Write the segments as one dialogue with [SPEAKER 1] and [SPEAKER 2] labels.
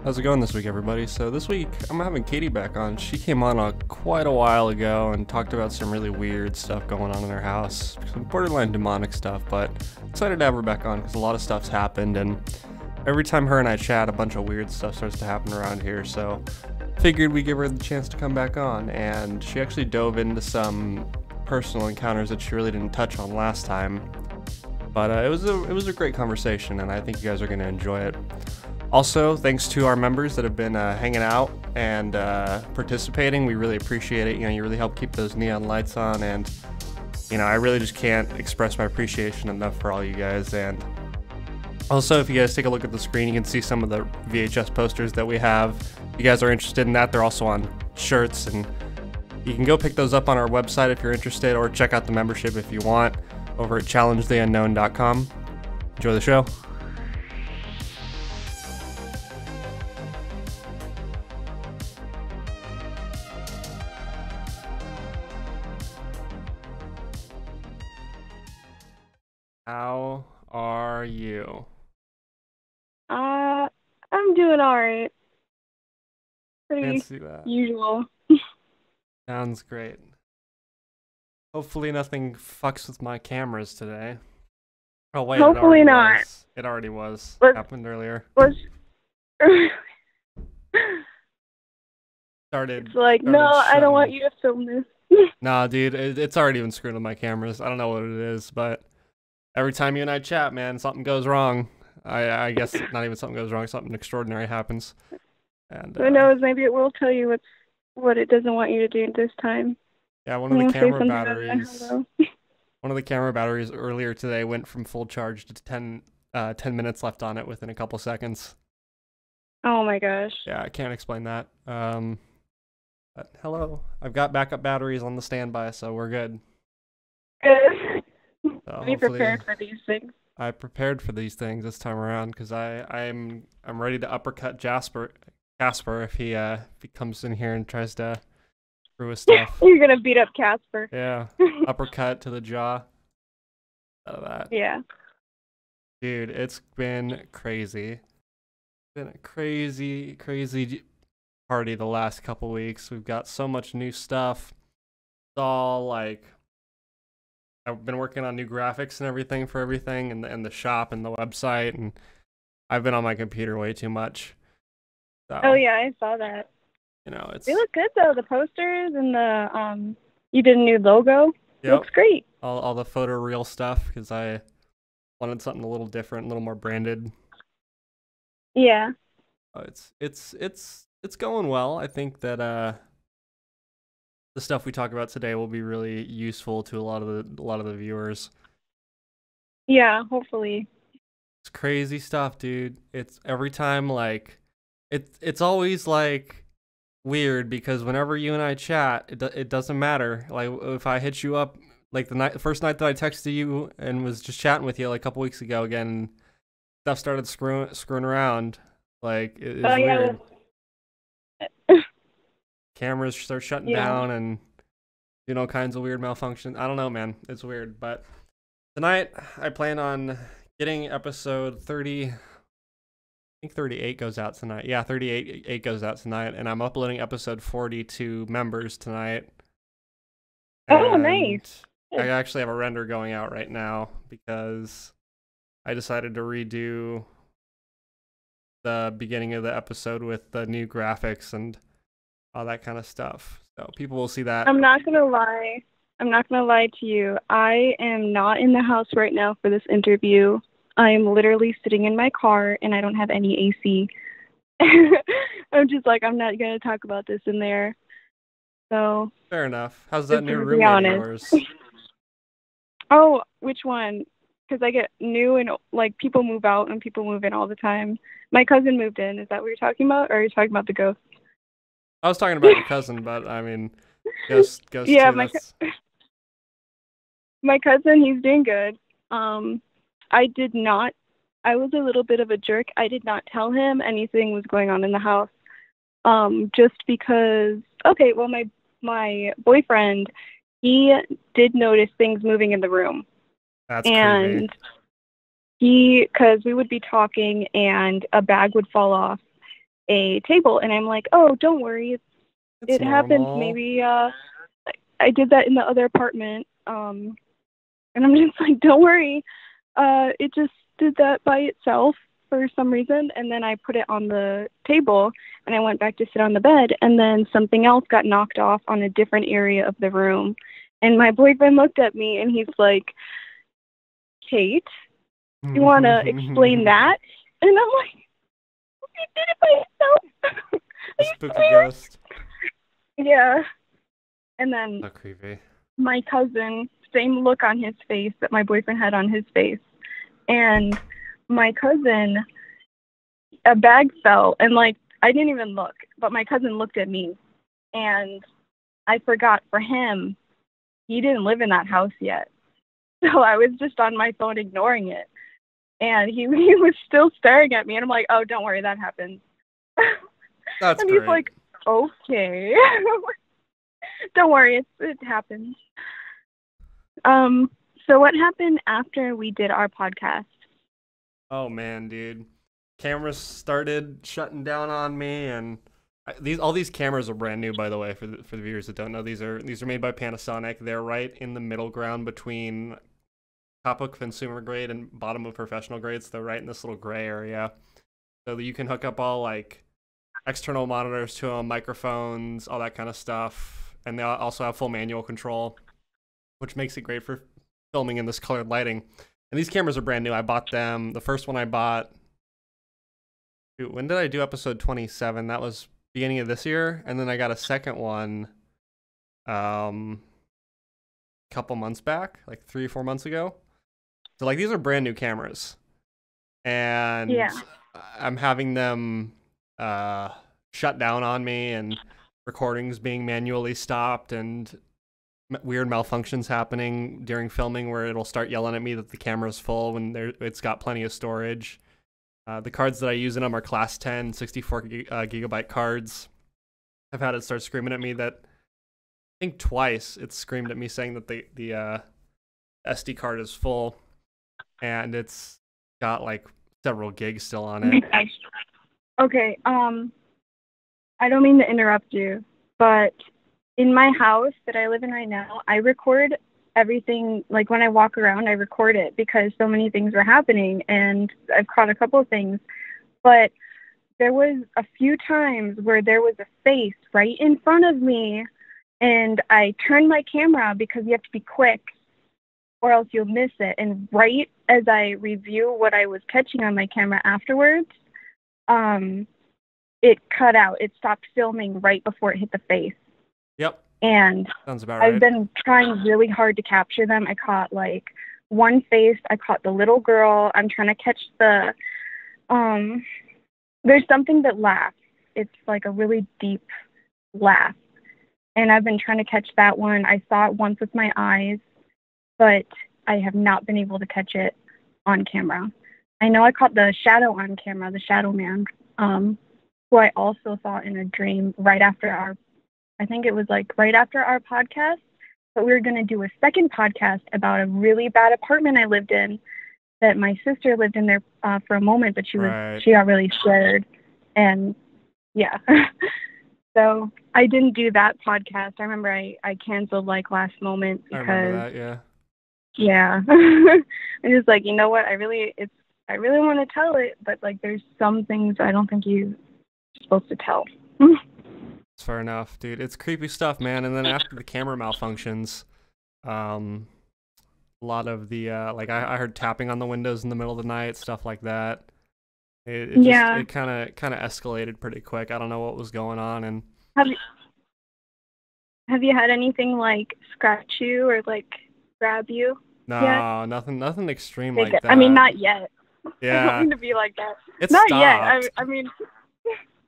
[SPEAKER 1] How's it going this week, everybody? So this week, I'm having Katie back on. She came on quite a while ago and talked about some really weird stuff going on in her house, some borderline demonic stuff, but excited to have her back on because a lot of stuff's happened, and every time her and I chat, a bunch of weird stuff starts to happen around here, so figured we'd give her the chance to come back on, and she actually dove into some personal encounters that she really didn't touch on last time, but it was a great conversation, and I think you guys are going to enjoy it. Also, thanks to our members that have been hanging out and participating. We really appreciate it. You really help keep those neon lights on, and I really just can't express my appreciation enough for all you guys. And also, if you guys take a look at the screen, you can see some of the VHS posters that we have. If you guys are interested in that, they're also on shirts, and you can go pick those up on our website if you're interested, or check out the membership if you want over at challengetheunknown.com. Enjoy the show. How are you?
[SPEAKER 2] I'm doing alright.
[SPEAKER 1] Can't
[SPEAKER 2] Pretty
[SPEAKER 1] see that.
[SPEAKER 2] usual.
[SPEAKER 1] Sounds great. Hopefully nothing fucks with my cameras today. Oh wait,
[SPEAKER 2] Hopefully not.
[SPEAKER 1] It already was.
[SPEAKER 2] Let's,
[SPEAKER 1] Happened earlier.
[SPEAKER 2] let's,
[SPEAKER 1] Started.
[SPEAKER 2] it's like,
[SPEAKER 1] started
[SPEAKER 2] no, I don't want
[SPEAKER 1] shutting.
[SPEAKER 2] you to film this.
[SPEAKER 1] Nah, dude, it's already been screwed with my cameras. I don't know what it is, but every time you and I chat, man, something goes wrong. I guess not even something goes wrong, something extraordinary happens. And
[SPEAKER 2] Who knows, maybe it will tell you what it doesn't want you to do this time.
[SPEAKER 1] yeah, one
[SPEAKER 2] I'm
[SPEAKER 1] of the
[SPEAKER 2] gonna say
[SPEAKER 1] camera
[SPEAKER 2] something about that,
[SPEAKER 1] batteries.
[SPEAKER 2] hello.
[SPEAKER 1] One of the camera batteries earlier today went from full charge to 10 minutes left on it within a couple seconds.
[SPEAKER 2] Oh my gosh.
[SPEAKER 1] Yeah, I can't explain that. But hello, I've got backup batteries on the standby, so we're good.
[SPEAKER 2] Good.
[SPEAKER 1] So
[SPEAKER 2] Be
[SPEAKER 1] hopefully,
[SPEAKER 2] prepared for these things.
[SPEAKER 1] I prepared for these things this time around because I'm ready to uppercut Casper if he comes in here and tries to screw his stuff.
[SPEAKER 2] You're gonna beat up Casper.
[SPEAKER 1] Yeah, uppercut to the jaw. Out of that.
[SPEAKER 2] Yeah.
[SPEAKER 1] Dude, it's been crazy. It's been a crazy, crazy party the last couple weeks. We've got so much new stuff. It's all like I've been working on new graphics and everything for everything, and the shop and the website, and I've been on my computer way too much. So,
[SPEAKER 2] Oh yeah, I saw that.
[SPEAKER 1] it's
[SPEAKER 2] They look good though, the posters and the you did a new logo.
[SPEAKER 1] yep,
[SPEAKER 2] Looks great.
[SPEAKER 1] all the photoreal stuff because I wanted something a little different, a little more branded.
[SPEAKER 2] Yeah.
[SPEAKER 1] It's going well. I think that the stuff we talk about today will be really useful to a lot of the viewers.
[SPEAKER 2] Yeah, hopefully.
[SPEAKER 1] It's crazy stuff, dude. It's every time like it's always like weird because whenever you and I chat, it doesn't matter. Like if I hit you up like the first night that I texted you and was just chatting with you like a couple weeks ago again, stuff started screwing around. Like it's weird. Cameras start shutting
[SPEAKER 2] Yeah.
[SPEAKER 1] down and all kinds of weird malfunction. I don't know, man. It's weird. But tonight I plan on getting episode 30. I think 38 goes out tonight. Yeah, 38 goes out tonight, and I'm uploading episode 40 to members tonight.
[SPEAKER 2] Oh,
[SPEAKER 1] And
[SPEAKER 2] nice.
[SPEAKER 1] I actually have a render going out right now because I decided to redo the beginning of the episode with the new graphics and all that kind of stuff. So people will see that.
[SPEAKER 2] I'm not gonna lie. I'm not gonna lie to you. I am not in the house right now for this interview. I am literally sitting in my car and I don't have any AC. I'm just like, I'm not gonna talk about this in there. So
[SPEAKER 1] Fair enough. How's that
[SPEAKER 2] just
[SPEAKER 1] new
[SPEAKER 2] to be
[SPEAKER 1] roommate of
[SPEAKER 2] honest.
[SPEAKER 1] yours?
[SPEAKER 2] Oh, which one? Because I get new and like people move out and people move in all the time. My cousin moved in. Is that what you're talking about, or are you talking about the ghost?
[SPEAKER 1] I was talking about your cousin, but I mean, ghost
[SPEAKER 2] Yeah,
[SPEAKER 1] too. That's
[SPEAKER 2] my cousin, he's doing good. I did not. I was a little bit of a jerk. I did not tell him anything was going on in the house. Just because. Okay, well, my boyfriend, he did notice things moving in the room,
[SPEAKER 1] creepy.
[SPEAKER 2] and because we would be talking and a bag would fall off, a table, and I'm like, oh, don't worry,
[SPEAKER 1] It's
[SPEAKER 2] it happens.
[SPEAKER 1] normal.
[SPEAKER 2] Maybe I did that in the other apartment. And I'm just like, don't worry. It just did that by itself for some reason. And then I put it on the table and I went back to sit on the bed. And then something else got knocked off on a different area of the room. And my boyfriend looked at me and he's like, Kate, you want to explain that? And I'm like, he did it by itself.
[SPEAKER 1] A spooky ghost.
[SPEAKER 2] Yeah. And then
[SPEAKER 1] So creepy.
[SPEAKER 2] my cousin, same look on his face that my boyfriend had on his face. And my cousin, a bag fell, and like, I didn't even look, but my cousin looked at me, and I forgot for him, he didn't live in that house yet. So I was just on my phone ignoring it. And he was still staring at me, and I'm like, oh, don't worry, that happens.
[SPEAKER 1] That's
[SPEAKER 2] and
[SPEAKER 1] great.
[SPEAKER 2] he's like, okay. Don't worry, it happens. So what happened after we did our podcast?
[SPEAKER 1] Oh man, dude. Cameras started shutting down on me, and all these cameras are brand new, by the way, for the viewers that don't know. These are made by Panasonic. They're right in the middle ground between top of consumer grade and bottom of professional grade. So they're right in this little gray area, so that you can hook up all like external monitors to them, microphones, all that kind of stuff, and they also have full manual control, which makes it great for filming in this colored lighting. And these cameras are brand new. I bought them. The first one I bought, when did I do episode 27? That was beginning of this year. And then I got a second one couple months back, like 3 or 4 months ago. So like these are brand new cameras. And
[SPEAKER 2] Yeah.
[SPEAKER 1] I'm having them shut down on me, and recordings being manually stopped, and weird malfunctions happening during filming where it'll start yelling at me that the camera's full when it's got plenty of storage. The cards that I use in them are class 10, 64 gigabyte cards. I've had it start screaming at me that, I think twice, it's screamed at me saying that the SD card is full, and it's got like several gigs still on it.
[SPEAKER 2] Okay, I don't mean to interrupt you, but in my house that I live in right now, I record everything. Like when I walk around, I record it because so many things were happening, and I've caught a couple of things. But there was a few times where there was a face right in front of me, and I turned my camera because you have to be quick or else you'll miss it. And right as I review what I was catching on my camera afterwards, it cut out. It stopped filming right before it hit the face.
[SPEAKER 1] Yep.
[SPEAKER 2] And
[SPEAKER 1] sounds about right.
[SPEAKER 2] I've been trying really hard to capture them. I caught like one face. I caught the little girl. I'm trying to catch the, there's something that laughs. It's like a really deep laugh. And I've been trying to catch that one. I saw it once with my eyes, but I have not been able to catch it on camera. I know I caught the shadow on camera, the shadow man, who I also saw in a dream right after I think it was like right after our podcast, but we were going to do a second podcast about a really bad apartment I lived in that my sister lived in there for a moment, but she got really scared. And yeah, so I didn't do that podcast. I remember I canceled like last moment because
[SPEAKER 1] I remember that,
[SPEAKER 2] yeah. I'm just like, you know what? I really want to tell it, but like there's some things I don't think you're supposed to tell.
[SPEAKER 1] It's fair enough, dude. It's creepy stuff, man. And then after the camera malfunctions, a lot of the like I heard tapping on the windows in the middle of the night, stuff like that. It kind of escalated pretty quick. I don't know what was going on. And
[SPEAKER 2] have you had anything like scratch you or like grab you?
[SPEAKER 1] No,
[SPEAKER 2] yet?
[SPEAKER 1] nothing extreme like that.
[SPEAKER 2] I mean, not yet.
[SPEAKER 1] Yeah,
[SPEAKER 2] I don't mean to be like that.
[SPEAKER 1] It
[SPEAKER 2] not
[SPEAKER 1] stopped.
[SPEAKER 2] yet. I mean.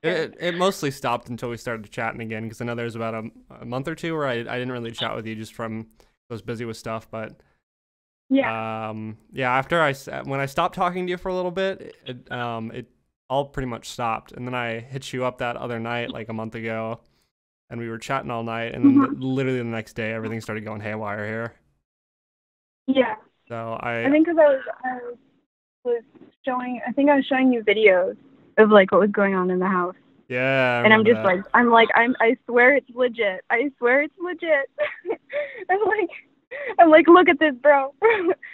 [SPEAKER 1] It mostly stopped until we started chatting again, because I know there's about a month or two where I didn't really chat with you just from I was busy with stuff. But after when I stopped talking to you for a little bit, it all pretty much stopped. And then I hit you up that other night, like a month ago, and we were chatting all night. And then literally the next day, everything started going haywire here.
[SPEAKER 2] Yeah.
[SPEAKER 1] So
[SPEAKER 2] I think because I was showing you videos of like what was going on in the house.
[SPEAKER 1] Yeah, I
[SPEAKER 2] And I'm
[SPEAKER 1] remember
[SPEAKER 2] just
[SPEAKER 1] that.
[SPEAKER 2] like, I swear it's legit. I swear it's legit. I'm like, I'm like, look at this, bro.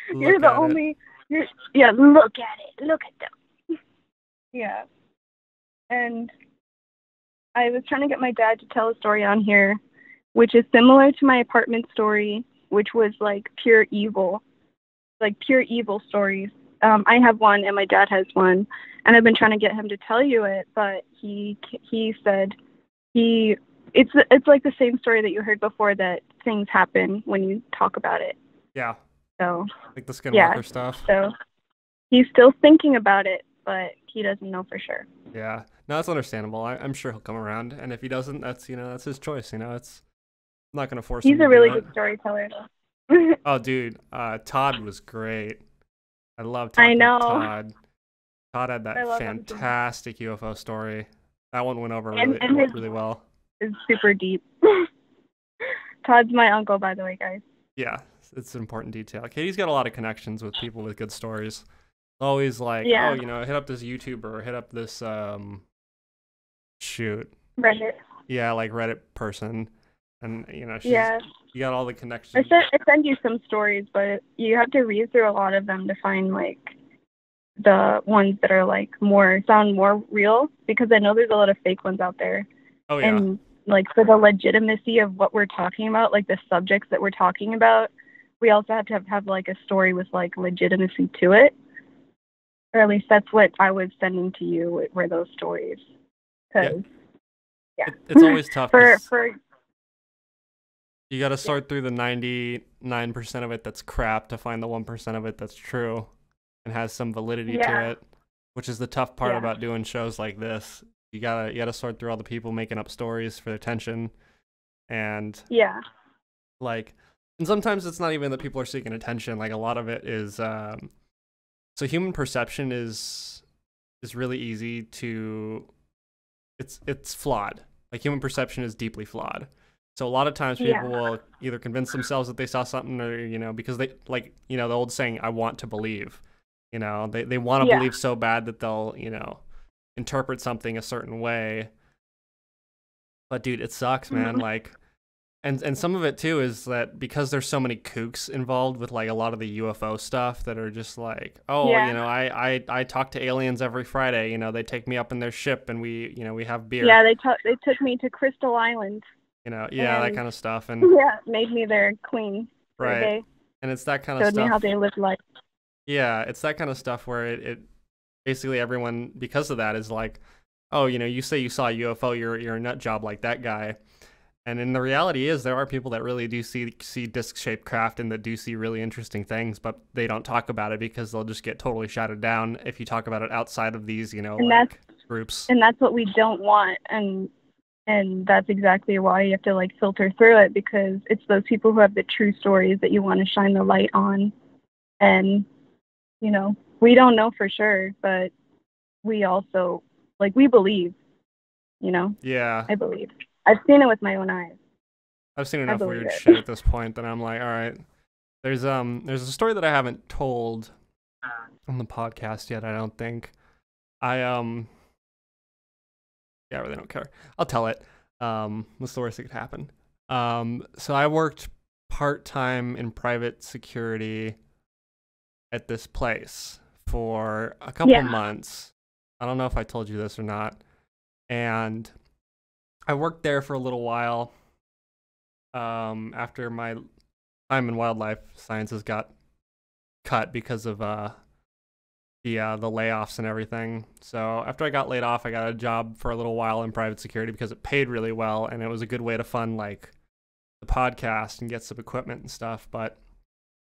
[SPEAKER 2] You're
[SPEAKER 1] Look
[SPEAKER 2] the
[SPEAKER 1] at it.
[SPEAKER 2] only. You're yeah. Look at it. Look at them. Yeah. And I was trying to get my dad to tell a story on here, which is similar to my apartment story, which was like pure evil stories. I have one, and my dad has one, and I've been trying to get him to tell you it, but he said he it's like the same story that you heard before, that things happen when you talk about it.
[SPEAKER 1] Yeah,
[SPEAKER 2] So
[SPEAKER 1] like the
[SPEAKER 2] yeah,
[SPEAKER 1] Skinwalker stuff.
[SPEAKER 2] so he's still thinking about it, but he doesn't know for sure.
[SPEAKER 1] Yeah, no, that's understandable. I'm sure he'll come around, and if he doesn't, that's that's his choice. It's I'm not gonna force him
[SPEAKER 2] He's
[SPEAKER 1] to
[SPEAKER 2] a
[SPEAKER 1] do
[SPEAKER 2] really
[SPEAKER 1] it.
[SPEAKER 2] good storyteller, though.
[SPEAKER 1] Oh, dude, Todd was great. I love
[SPEAKER 2] I
[SPEAKER 1] talking to
[SPEAKER 2] know.
[SPEAKER 1] Todd. Todd had
[SPEAKER 2] I
[SPEAKER 1] that
[SPEAKER 2] love him too.
[SPEAKER 1] fantastic UFO story. That one went over
[SPEAKER 2] And his
[SPEAKER 1] really well.
[SPEAKER 2] is super deep. Todd's my uncle, by the way, guys.
[SPEAKER 1] Yeah, it's an important detail. Katie's got a lot of connections with people with good stories. Always like, oh,
[SPEAKER 2] Yeah,
[SPEAKER 1] hit up this YouTuber or hit up this shoot.
[SPEAKER 2] Reddit.
[SPEAKER 1] Yeah, like Reddit person. And
[SPEAKER 2] Yeah,
[SPEAKER 1] you got all the connections.
[SPEAKER 2] I send you some stories, but you have to read through a lot of them to find like the ones that are like sound more real, because I know there's a lot of fake ones out there.
[SPEAKER 1] Oh yeah.
[SPEAKER 2] And like for the legitimacy of what we're talking about, like the subjects that we're talking about, we also have to have like a story with like legitimacy to it. Or at least that's what I was sending to you, were those stories.
[SPEAKER 1] Yeah.
[SPEAKER 2] Because yeah,
[SPEAKER 1] It's always tough
[SPEAKER 2] for
[SPEAKER 1] you got to sort through the 99% of it that's crap to find the 1% of it that's true and has some validity to it, which is the tough part about doing shows like this. You gotta sort through all the people making up stories for attention, and like, and sometimes it's not even that people are seeking attention. Like a lot of it is, so human perception is really easy to, it's flawed. Like human perception is deeply flawed. So a lot of times people will either convince themselves that they saw something, or because they like the old saying, "I want to believe." They want to believe so bad that they'll interpret something a certain way. But dude, it sucks, man. Like, and some of it too is that because there's so many kooks involved with like a lot of the UFO stuff that are just like, oh, I talk to aliens every Friday. They take me up in their ship and we have beer.
[SPEAKER 2] Yeah, they took me to Crystal Island.
[SPEAKER 1] That kind of stuff, and
[SPEAKER 2] made me their queen for a day.
[SPEAKER 1] And it's that kind of stuff.
[SPEAKER 2] Showed me how they live life.
[SPEAKER 1] Yeah, it's that kind of stuff where it basically everyone, because of that, is like, oh, you say you saw a UFO, you're a nut job like that guy. And then the reality is there are people that really do see disc-shaped craft and that do see really interesting things, but they don't talk about it because they'll just get totally shouted down if you talk about it outside of these, groups.
[SPEAKER 2] And that's what we don't want. And that's exactly why you have to like filter through it, because it's those people who have the true stories that you want to shine the light on. And, we don't know for sure, but we also, like, we believe,
[SPEAKER 1] Yeah.
[SPEAKER 2] I believe. I've seen it with my own eyes.
[SPEAKER 1] I've seen enough weird shit at this point that I'm like, all right. There's a story that I haven't told on the podcast yet, I don't think. Yeah, I really don't care. I'll tell it. What's the worst that could happen? So I worked part-time in private security at this place for a couple months. I don't know if I told you this or not. And I worked there for a little while after my time in wildlife sciences got cut because of the layoffs and everything. So after I got laid off, I got a job for a little while in private security because it paid really well and it was a good way to fund like the podcast and get some equipment and stuff. But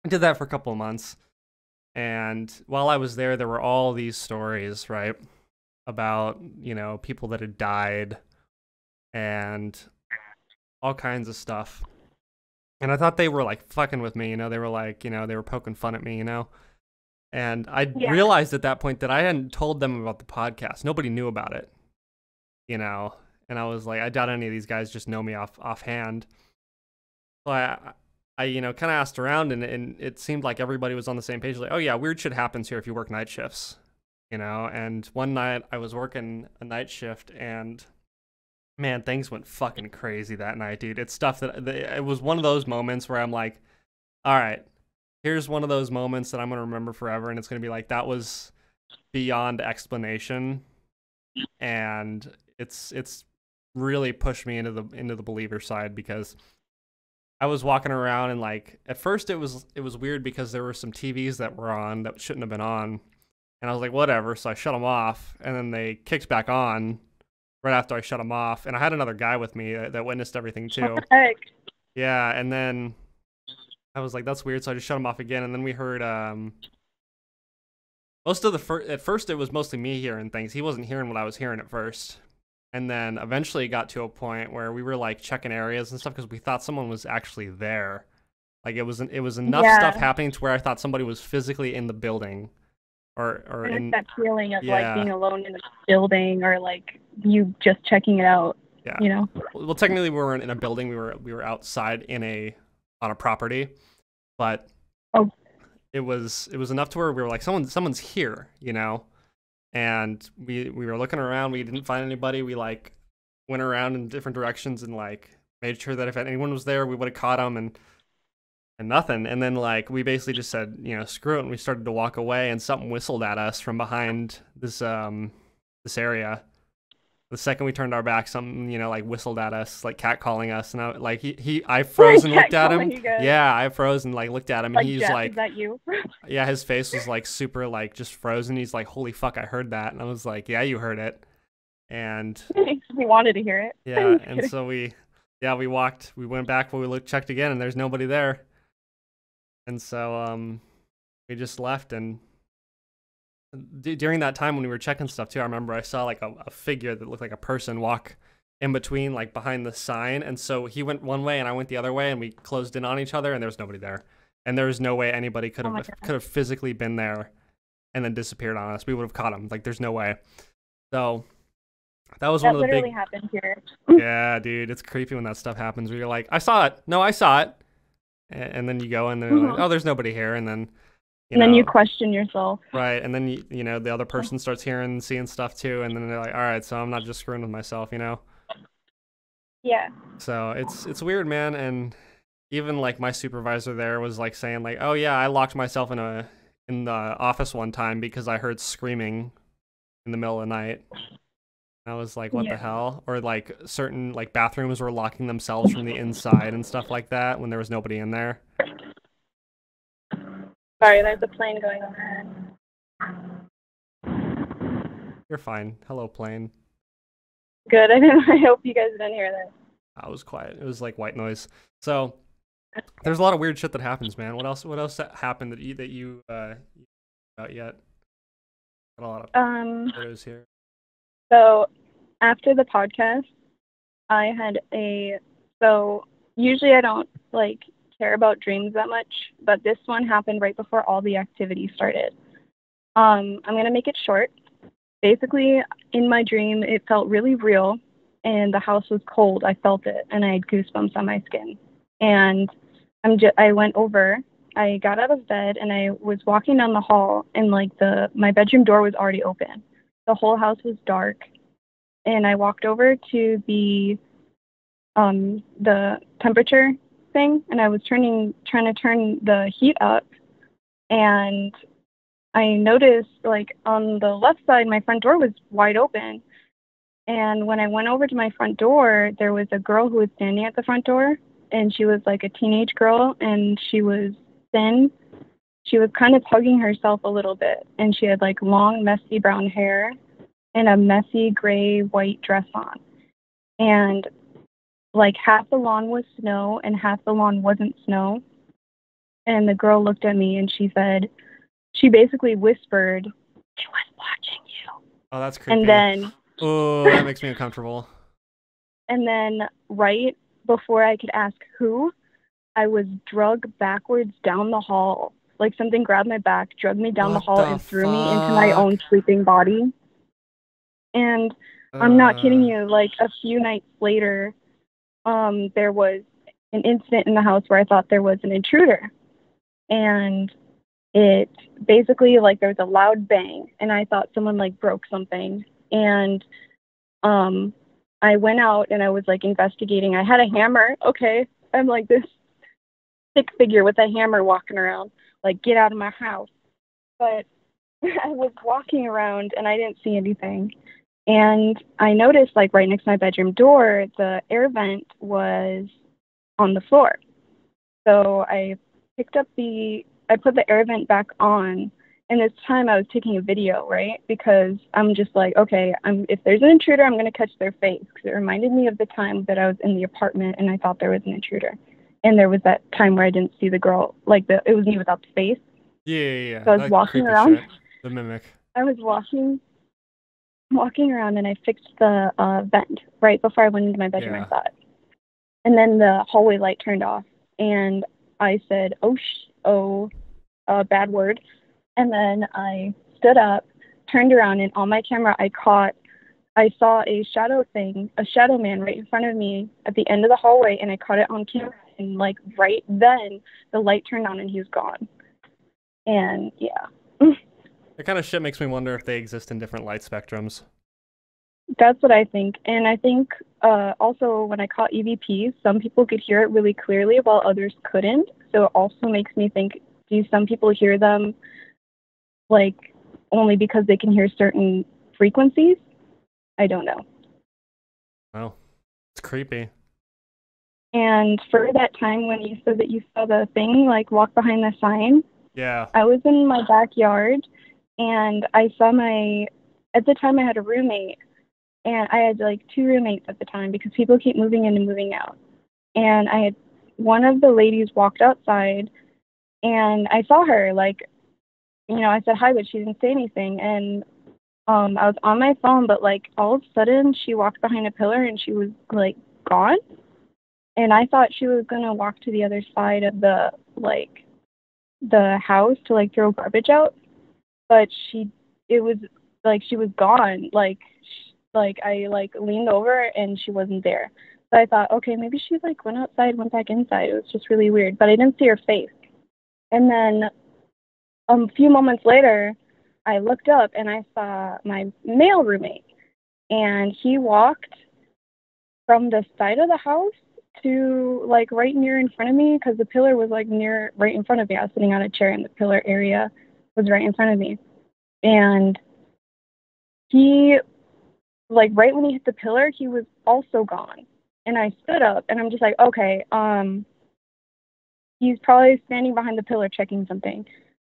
[SPEAKER 1] I did that for a couple of months. And while I was there were all these stories, right, about, people that had died and all kinds of stuff. And I thought they were like fucking with me, they were like, they were poking fun at me, And I realized at that point that I hadn't told them about the podcast. Nobody knew about it, And I was like, I doubt any of these guys just know me offhand. So I kind of asked around, and it seemed like everybody was on the same page. Like, oh yeah, weird shit happens here if you work night shifts. you know. And one night I was working a night shift, and man, things went fucking crazy that night, dude. It's stuff that it was one of those moments where I'm like, all right, here's one of those moments that I'm gonna remember forever, and it's gonna be like that was beyond explanation, and it's really pushed me into the believer side, because I was walking around, and like at first it was weird because there were some TVs that were on that shouldn't have been on, and I was like whatever, so I shut them off, and then they kicked back on right after I shut them off, and I had another guy with me that witnessed everything too.
[SPEAKER 2] What the heck?
[SPEAKER 1] Yeah, and then I was like, that's weird, so I just shut them off again, and then we heard most of at first it was mostly me hearing things. He wasn't hearing what I was hearing at first. And then eventually it got to a point where we were like checking areas and stuff because we thought someone was actually there. Like it was enough stuff happening to where I thought somebody was physically in the building, or
[SPEAKER 2] and
[SPEAKER 1] in
[SPEAKER 2] that feeling of like being alone in the building, or like you just checking it out.
[SPEAKER 1] Yeah.
[SPEAKER 2] You know.
[SPEAKER 1] Well, technically we weren't in a building. We were outside on a property, but it was enough to where we were like someone's here, you know. And we were looking around, we didn't find anybody. We like went around in different directions and like made sure that if anyone was there, we would have caught them, and nothing. And then like we basically just said, you know, screw it, and we started to walk away, and something whistled at us from behind this area. The second we turned our back, something, you know, like whistled at us, like catcalling us, and I froze and looked at him. Yeah, I froze and like looked at him, and he's
[SPEAKER 2] Jeff,
[SPEAKER 1] like,
[SPEAKER 2] "Is that you?"
[SPEAKER 1] Yeah, his face was like super like just frozen. He's like, "Holy fuck, I heard that," and I was like, "Yeah, you heard it." And
[SPEAKER 2] he wanted to hear it.
[SPEAKER 1] Yeah, and so we went back, but we checked again, and there's nobody there. And so we just left, and during that time when we were checking stuff too, I remember I saw like a figure that looked like a person walk in between, like behind the sign. And so he went one way and I went the other way, and we closed in on each other, and there was nobody there. And there was no way anybody could have physically been there and then disappeared on us. We would have caught him. Like there's no way. So that was one of the big.
[SPEAKER 2] That literally happened here.
[SPEAKER 1] Yeah, dude, it's creepy when that stuff happens. Where you're like, I saw it. No, I saw it. And then you go and they're like, oh, there's nobody here, and then.
[SPEAKER 2] Then you question yourself.
[SPEAKER 1] Right, and then you know the other person starts hearing and seeing stuff too, and then they're like, all right, so I'm not just screwing with myself, you know.
[SPEAKER 2] Yeah.
[SPEAKER 1] So it's weird, man. And even like my supervisor there was like saying like, oh yeah, I locked myself in the office one time because I heard screaming in the middle of the night. And I was like, what the hell? Or like certain like bathrooms were locking themselves from the inside and stuff like that when there was nobody in there.
[SPEAKER 2] Sorry, there's a plane going overhead.
[SPEAKER 1] You're fine. Hello, plane.
[SPEAKER 2] Good. I hope you guys didn't hear that.
[SPEAKER 1] I was quiet. It was like white noise. So there's a lot of weird shit that happens, man. What else happened that you about yet? Got a lot of photos here.
[SPEAKER 2] So after the podcast, I had so usually I don't like care about dreams that much, but this one happened right before all the activity started. I'm gonna make it short. Basically, in my dream, it felt really real, and the house was cold. I felt it, and I had goosebumps on my skin. And I went over. I got out of bed, and I was walking down the hall, and like my bedroom door was already open. The whole house was dark, and I walked over to the temperature thing, and I was trying to turn the heat up, and I noticed like on the left side my front door was wide open, and when I went over to my front door, there was a girl who was standing at the front door, and she was like a teenage girl, and she was thin. She was kind of hugging herself a little bit, and she had like long messy brown hair and a messy gray white dress on, and like half the lawn was snow and half the lawn wasn't snow. And the girl looked at me and she basically whispered, "It was watching you."
[SPEAKER 1] Oh, that's creepy.
[SPEAKER 2] And then,
[SPEAKER 1] oh, that makes me uncomfortable.
[SPEAKER 2] And then right before I could ask who, I was dragged backwards down the hall. Like something grabbed my back, dragged me down the hall, and threw me into my own sleeping body. And I'm not kidding you, like a few nights later, there was an incident in the house where I thought there was an intruder. And it basically like there was a loud bang, and I thought someone like broke something. And um I went out and I was like investigating. I had a hammer. Okay. I'm like this stick figure with a hammer walking around, like, get out of my house. But I was walking around and I didn't see anything. And I noticed, like, right next to my bedroom door, the air vent was on the floor. So I put the air vent back on. And this time I was taking a video, right? Because I'm just like, okay, if there's an intruder, I'm going to catch their face. Because it reminded me of the time that I was in the apartment and I thought there was an intruder. And there was that time where I didn't see the girl, like it was me without the face.
[SPEAKER 1] Yeah, yeah, yeah.
[SPEAKER 2] So I was
[SPEAKER 1] That
[SPEAKER 2] walking
[SPEAKER 1] creepy
[SPEAKER 2] around.
[SPEAKER 1] shit. The mimic.
[SPEAKER 2] I was walking around and I fixed the vent right before I went into my bedroom, I
[SPEAKER 1] Yeah.
[SPEAKER 2] thought. And then the hallway light turned off and I said, oh, bad word. And then I stood up, turned around, and on my camera I saw a shadow man right in front of me at the end of the hallway, and I caught it on camera. And like right then, the light turned on and he was gone. And yeah,
[SPEAKER 1] That kind of shit makes me wonder if they exist in different light spectrums.
[SPEAKER 2] that's what I think. And I think also when I caught EVPs, some people could hear it really clearly while others couldn't. So it also makes me think, do some people hear them like only because they can hear certain frequencies? I don't know.
[SPEAKER 1] Well, it's creepy.
[SPEAKER 2] And for that time when you said that you saw the thing like walk behind the sign,
[SPEAKER 1] Yeah.
[SPEAKER 2] I was in my backyard and at the time I had a roommate, and I had like two roommates at the time because people keep moving in and moving out. And one of the ladies walked outside and I saw her, like, I said hi, but she didn't say anything. And I was on my phone, but like all of a sudden she walked behind a pillar and she was like gone. And I thought she was gonna walk to the other side of the house to like throw garbage out, but it was like she was gone. Like I like leaned over and she wasn't there. So I thought, okay, maybe she like went outside, went back inside. It was just really weird, but I didn't see her face. And then a few moments later, I looked up and I saw my male roommate, and he walked from the side of the house to like right near in front of me because the pillar was like near right in front of me. I was sitting on a chair and the pillar area was right in front of me. And he, like, right when he hit the pillar, he was also gone. And I stood up and I'm just like, okay, he's probably standing behind the pillar checking something.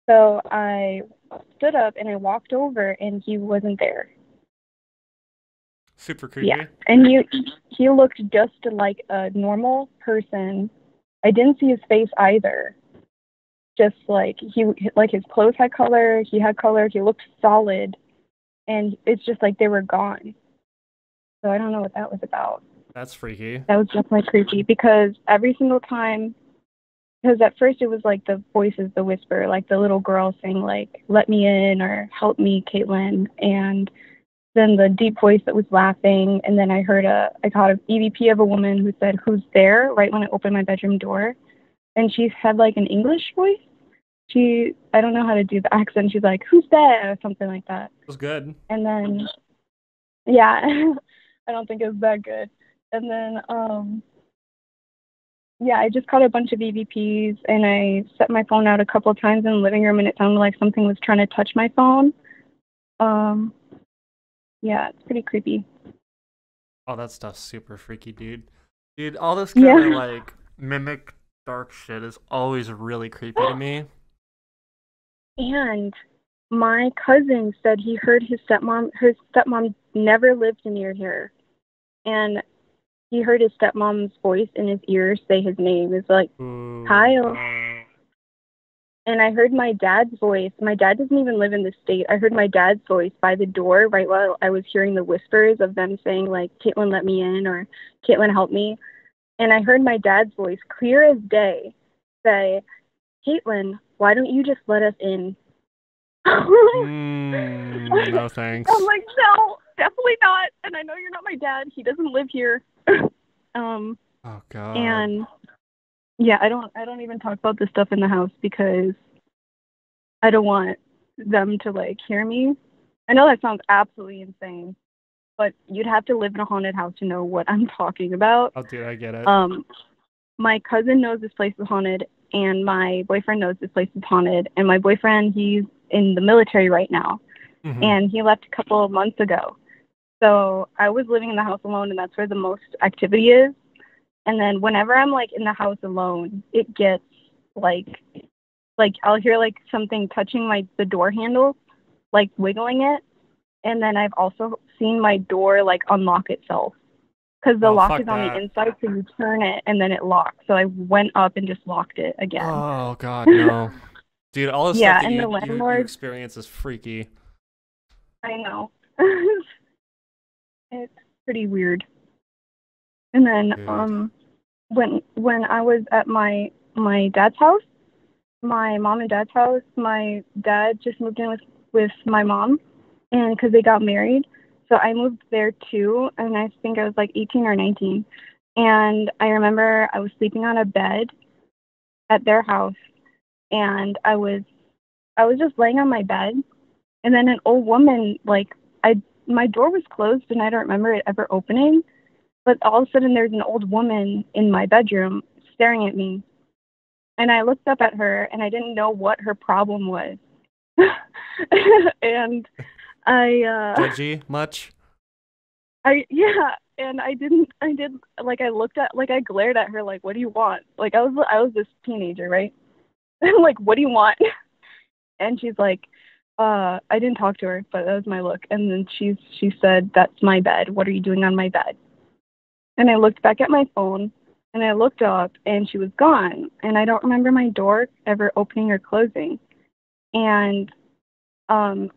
[SPEAKER 2] So I stood up and I walked over and he wasn't there.
[SPEAKER 1] Super
[SPEAKER 2] Yeah.
[SPEAKER 1] creepy.
[SPEAKER 2] And he looked just like a normal person. I didn't see his face either. Just like his clothes had color, he had color, he looked solid, and it's just like they were gone. So I don't know what that was about.
[SPEAKER 1] That's freaky.
[SPEAKER 2] That was definitely creepy because every single time, because at first it was like the voices, the whisper, like the little girl saying like "Let me in" or "Help me, Caitlin," and then the deep voice that was laughing, and then I caught an EVP of a woman who said "Who's there?" right when I opened my bedroom door, and she had like an English voice. I don't know how to do the accent. She's like, "Who's there?" or something like that.
[SPEAKER 1] It was good.
[SPEAKER 2] And then, yeah, I don't think it was that good. And then, yeah, I just caught a bunch of EVPs and I set my phone out a couple of times in the living room and it sounded like something was trying to touch my phone. Um, yeah, it's pretty creepy.
[SPEAKER 1] Oh, that stuff's super freaky, dude. Dude, all this kind of
[SPEAKER 2] Yeah.
[SPEAKER 1] like mimic dark shit is always really creepy to me.
[SPEAKER 2] And my cousin said he heard his stepmom never lived near here. And he heard his stepmom's voice in his ear say his name. It's like,
[SPEAKER 1] Ooh.
[SPEAKER 2] Kyle. And I heard my dad's voice. My dad doesn't even live in the state. I heard my dad's voice by the door right while I was hearing the whispers of them saying, like, Caitlin, let me in, or Caitlin, help me. And I heard my dad's voice clear as day say, Caitlin, why don't you just let us in?
[SPEAKER 1] No
[SPEAKER 2] I'm
[SPEAKER 1] thanks.
[SPEAKER 2] like, no, definitely not. And I know you're not my dad. He doesn't live here. um,
[SPEAKER 1] Oh god.
[SPEAKER 2] and yeah, I don't even talk about this stuff in the house because I don't want them to like hear me. I know that sounds absolutely insane, but you'd have to live in a haunted house to know what I'm talking about.
[SPEAKER 1] Oh, dude, I get it.
[SPEAKER 2] My cousin knows this place is haunted, and my boyfriend knows this place is haunted. And my boyfriend, he's in the military right now, and he left a couple of months ago. So I was living in the house alone, and that's where the most activity is. And then whenever I'm like in the house alone, it gets like I'll hear like something touching the door handle, like wiggling it. And then I've also seen my door like unlock itself because the lock is on the inside, so you turn it and then it locks. So I went up and just locked it again.
[SPEAKER 1] Oh God, no, dude! All this stuff that you experience is freaky.
[SPEAKER 2] I know. It's pretty weird. And then when I was at my dad's house, my mom and dad's house, my dad just moved in with my mom, and because they got married, so I moved there too. And I think I was like 18 or 19, and I remember I was sleeping on a bed at their house, and I was just laying on my bed, and then an old woman, like, my door was closed and I don't remember it ever opening, but all of a sudden there's an old woman in my bedroom staring at me. And I looked up at her and I didn't know what her problem was. And
[SPEAKER 1] Judgy much?
[SPEAKER 2] I glared at her like, what do you want? Like I was this teenager, right? I'm like, what do you want? And she's like, I didn't talk to her, but that was my look. And then she said, that's my bed. What are you doing on my bed? And I looked back at my phone and I looked up and she was gone. And I don't remember my door ever opening or closing. And the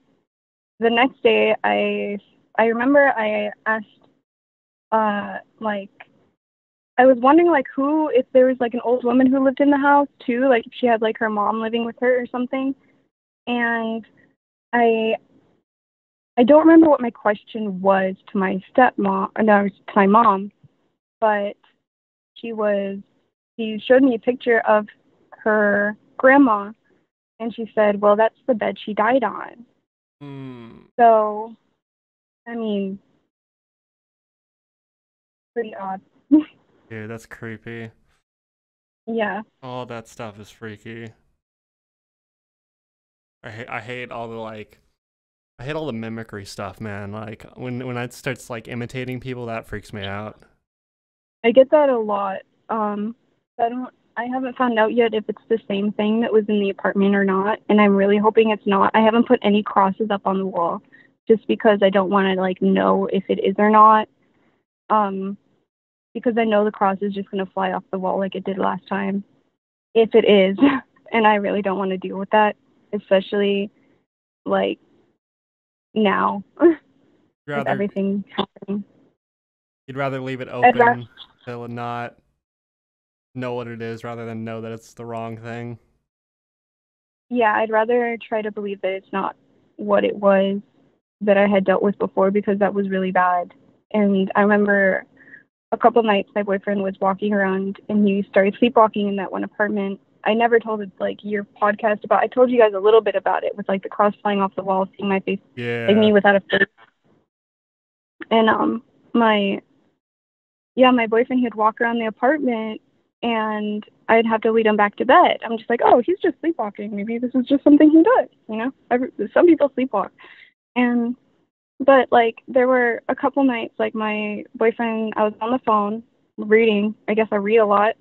[SPEAKER 2] next day I remember I asked, like, I was wondering like if there was like an old woman who lived in the house too, like if she had like her mom living with her or something. And I don't remember what my question was to my stepmom, no, to my mom, but she showed me a picture of her grandma, and she said, well, that's the bed she died on. So, I mean, pretty odd.
[SPEAKER 1] Dude, that's creepy.
[SPEAKER 2] Yeah.
[SPEAKER 1] All that stuff is freaky. I hate all the mimicry stuff, man. Like when it starts like imitating people, that freaks me out.
[SPEAKER 2] I get that a lot. I haven't found out yet if it's the same thing that was in the apartment or not, and I'm really hoping it's not. I haven't put any crosses up on the wall just because I don't want to like know if it is or not. Because I know the cross is just going to fly off the wall like it did last time. If it is, and I really don't want to deal with that, especially like now with everything happening.
[SPEAKER 1] You'd rather leave it open to not know what it is rather than know that it's the wrong thing.
[SPEAKER 2] Yeah, I'd rather try to believe that it's not what it was that I had dealt with before, because that was really bad. And I remember a couple nights my boyfriend was walking around and he started sleepwalking in that one apartment. I never told it, like, your podcast about. I told you guys a little bit about it with like the cross flying off the wall, seeing my face, like me without a face. And my boyfriend, he'd walk around the apartment and I'd have to lead him back to bed. I'm just like, oh, he's just sleepwalking. Maybe this is just something he does, you know? Some people sleepwalk. But like there were a couple nights, like my boyfriend, I was on the phone reading. I guess I read a lot.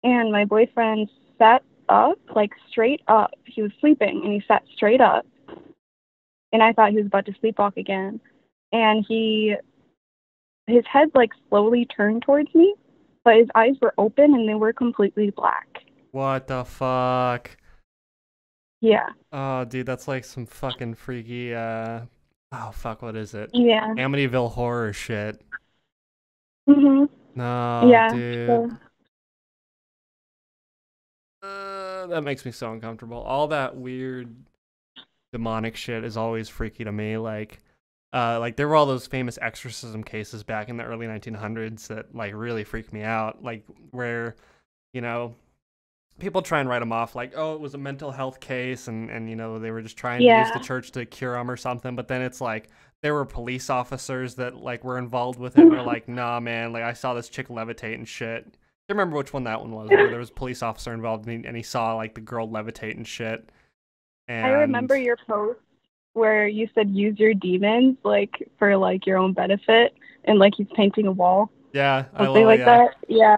[SPEAKER 2] And my boyfriend sat up, like straight up. He was sleeping and he sat straight up. And I thought he was about to sleepwalk again. And his head like slowly turned towards me, but his eyes were open and they were completely black.
[SPEAKER 1] What the fuck?
[SPEAKER 2] Yeah.
[SPEAKER 1] Oh, dude, that's like some fucking freaky, oh, fuck, what is it?
[SPEAKER 2] Yeah.
[SPEAKER 1] Amityville horror shit.
[SPEAKER 2] Mhm.
[SPEAKER 1] No,
[SPEAKER 2] yeah,
[SPEAKER 1] dude.
[SPEAKER 2] So.
[SPEAKER 1] That makes me so uncomfortable. All that weird demonic shit is always freaky to me. Like there were all those famous exorcism cases back in the early 1900s that like really freaked me out. Like where, you know, people try and write them off like, oh, it was a mental health case, and they were just trying to use the
[SPEAKER 2] Yeah.
[SPEAKER 1] church to cure them or something. But then it's like there were police officers that like were involved with it. And they're like, nah, man, like I saw this chick levitate and shit. I can't remember which one that one was, where there was a police officer involved and he saw like the girl levitate and shit.
[SPEAKER 2] I
[SPEAKER 1] And
[SPEAKER 2] remember your post where you said use your demons like for like your own benefit and like he's painting a wall.
[SPEAKER 1] yeah, I
[SPEAKER 2] Something
[SPEAKER 1] love it.
[SPEAKER 2] like
[SPEAKER 1] Yeah,
[SPEAKER 2] that. Yeah.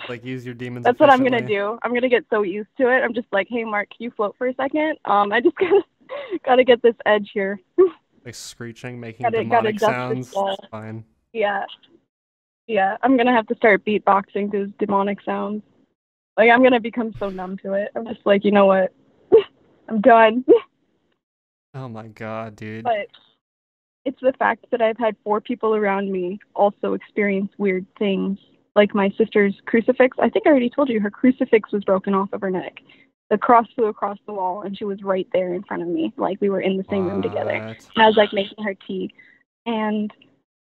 [SPEAKER 1] like use your demons
[SPEAKER 2] That's what I'm gonna
[SPEAKER 1] efficiently.
[SPEAKER 2] do. I'm gonna get so used to it. I'm just like, hey Mark, can you float for a second? I just gotta get this edge here.
[SPEAKER 1] Like screeching, making
[SPEAKER 2] Gotta
[SPEAKER 1] demonic
[SPEAKER 2] dust this
[SPEAKER 1] sounds.
[SPEAKER 2] wall.
[SPEAKER 1] It's fine.
[SPEAKER 2] Yeah. Yeah. I'm gonna have to start beatboxing those demonic sounds. Like I'm gonna become so numb to it. I'm just like, you know what? I'm done.
[SPEAKER 1] Oh my god, dude.
[SPEAKER 2] But it's the fact that I've had 4 people around me also experience weird things. Like my sister's crucifix. I think I already told you her crucifix was broken off of her neck. The cross flew across the wall and she was right there in front of me. Like we were in the same room together.
[SPEAKER 1] What?
[SPEAKER 2] And I was like making her tea. And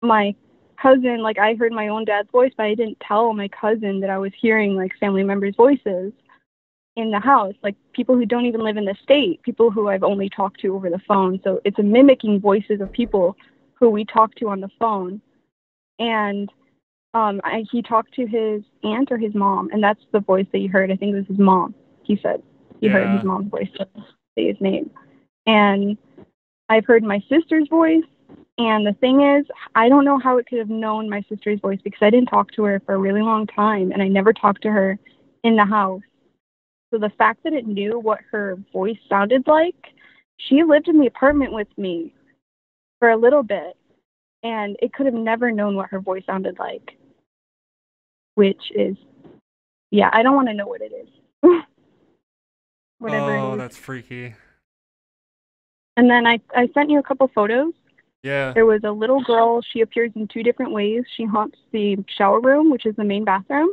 [SPEAKER 2] my cousin, like I heard my own dad's voice, but I didn't tell my cousin that I was hearing like family members' voices in the house, like people who don't even live in the state, people who I've only talked to over the phone. So it's a mimicking voices of people who we talk to on the phone. And he talked to his aunt or his mom, and that's the voice that he heard. I think it was his mom. He said he heard his
[SPEAKER 1] Yeah.
[SPEAKER 2] mom's voice say his name. And I've heard my sister's voice. And the thing is, I don't know how it could have known my sister's voice because I didn't talk to her for a really long time, and I never talked to her in the house. So the fact that it knew what her voice sounded like, she lived in the apartment with me for a little bit, and it could have never known what her voice sounded like, which is, yeah, I don't want to know what it is. Whatever
[SPEAKER 1] Oh,
[SPEAKER 2] it is.
[SPEAKER 1] that's freaky.
[SPEAKER 2] And then I sent you a couple photos.
[SPEAKER 1] Yeah.
[SPEAKER 2] There was a little girl. She appears in 2 different ways. She haunts the shower room, which is the main bathroom.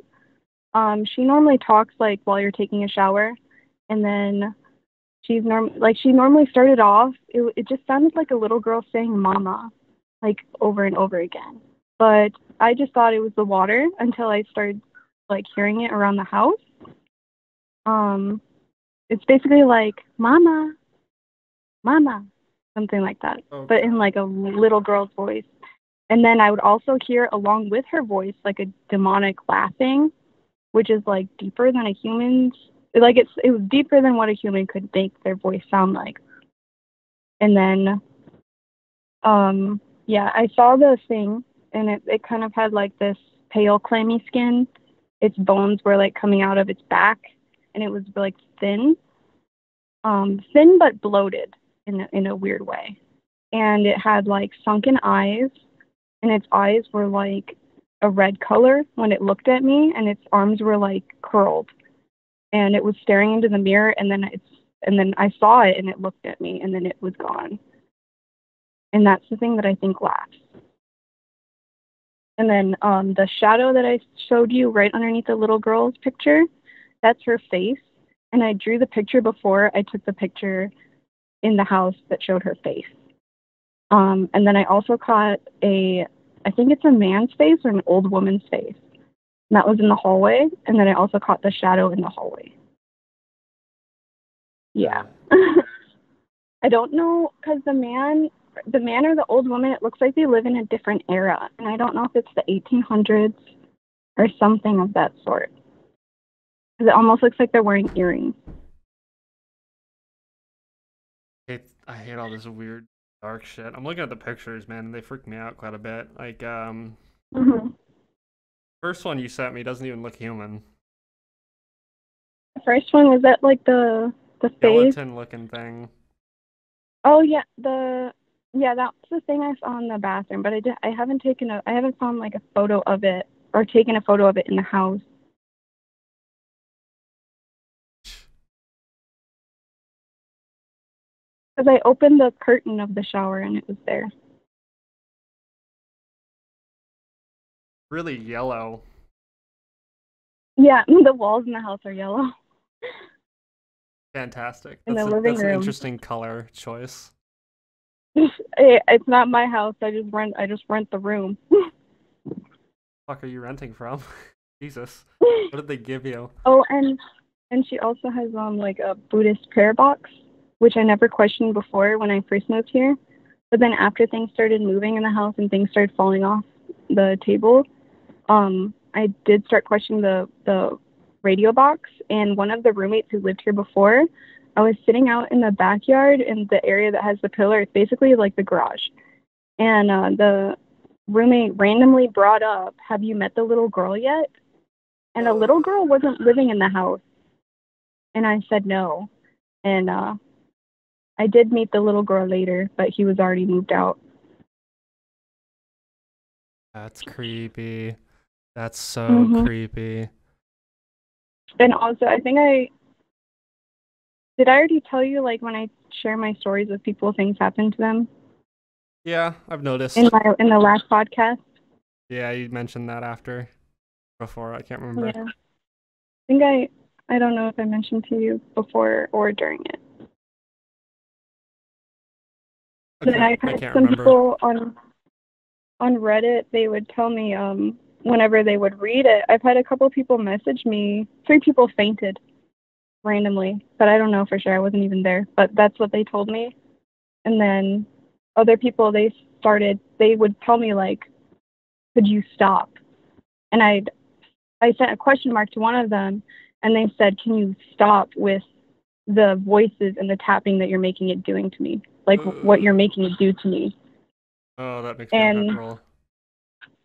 [SPEAKER 2] She normally talks like while you're taking a shower, and then she normally started off. It just sounded like a little girl saying "mama," like over and over again. But I just thought it was the water until I started like hearing it around the house. It's basically like "mama, mama," something like that, but in like a little girl's voice. And then I would also hear along with her voice like a demonic laughing, which is like deeper than a human's. Like it was deeper than what a human could make their voice sound like. And then, yeah, I saw the thing, and it kind of had like this pale, clammy skin. Its bones were like coming out of its back, and it was like thin, thin but bloated in a weird way. And it had like sunken eyes, and its eyes were like a red color when it looked at me, and its arms were like curled, and it was staring into the mirror, and then I saw it and it looked at me, and then it was gone. And that's the thing that I think laughs. And then the shadow that I showed you right underneath the little girl's picture, that's her face. And I drew the picture before I took the picture in the house that showed her face. And then I also caught I think it's a man's face or an old woman's face. And that was in the hallway. And then I also caught the shadow in the hallway. Yeah. I don't know, because the man or the old woman, it looks like they live in a different era. And I don't know if it's the 1800s or something of that sort. Because it almost looks like they're wearing earrings.
[SPEAKER 1] I hate all this weird dark shit. I'm looking at the pictures, man, and they freak me out quite a bit. Like, first one you sent me doesn't even look human.
[SPEAKER 2] The first one, was that like the face?
[SPEAKER 1] Skeleton looking thing.
[SPEAKER 2] Oh yeah, that's the thing I saw in the bathroom, but I haven't found like a photo of it or taken a photo of it in the house. Because I opened the curtain of the shower and it was there.
[SPEAKER 1] Really yellow.
[SPEAKER 2] Yeah, the walls in the house are yellow.
[SPEAKER 1] Fantastic.
[SPEAKER 2] In the
[SPEAKER 1] That's
[SPEAKER 2] living
[SPEAKER 1] an
[SPEAKER 2] room.
[SPEAKER 1] interesting color choice.
[SPEAKER 2] It's not my house. I just rent the room.
[SPEAKER 1] Fuck are you renting from? Jesus. What did they give you?
[SPEAKER 2] Oh, and And she also has like a Buddhist prayer box, which I never questioned before when I first moved here. But then after things started moving in the house and things started falling off the table, I did start questioning the radio box. And one of the roommates who lived here before, I was sitting out in the backyard in the area that has the pillar. It's basically like the garage. And the roommate randomly brought up, "Have you met the little girl yet?" And a little girl wasn't living in the house. And I said no. And I did meet the little girl later, but he was already moved out.
[SPEAKER 1] That's creepy. That's so
[SPEAKER 2] hmm
[SPEAKER 1] creepy.
[SPEAKER 2] And also, I think I already tell you, like, when I share my stories with people, things happen to them
[SPEAKER 1] Yeah, I've noticed.
[SPEAKER 2] in the last podcast.
[SPEAKER 1] Yeah, you mentioned that after before. I can't remember.
[SPEAKER 2] Yeah. I think I don't know if I mentioned to you before or during it. Then I've
[SPEAKER 1] I
[SPEAKER 2] had
[SPEAKER 1] can't
[SPEAKER 2] some
[SPEAKER 1] remember.
[SPEAKER 2] people on Reddit, they would tell me whenever they would read it. I've had a couple people message me. 3 people fainted randomly, but I don't know for sure. I wasn't even there, but that's what they told me. And then other people, they would tell me like, "Could you stop?" And I sent a question mark to one of them, and they said, "Can you stop with the voices and the tapping that you're making it doing to me? Like what you're making it do to me?"
[SPEAKER 1] Oh, that makes me
[SPEAKER 2] And
[SPEAKER 1] uncomfortable.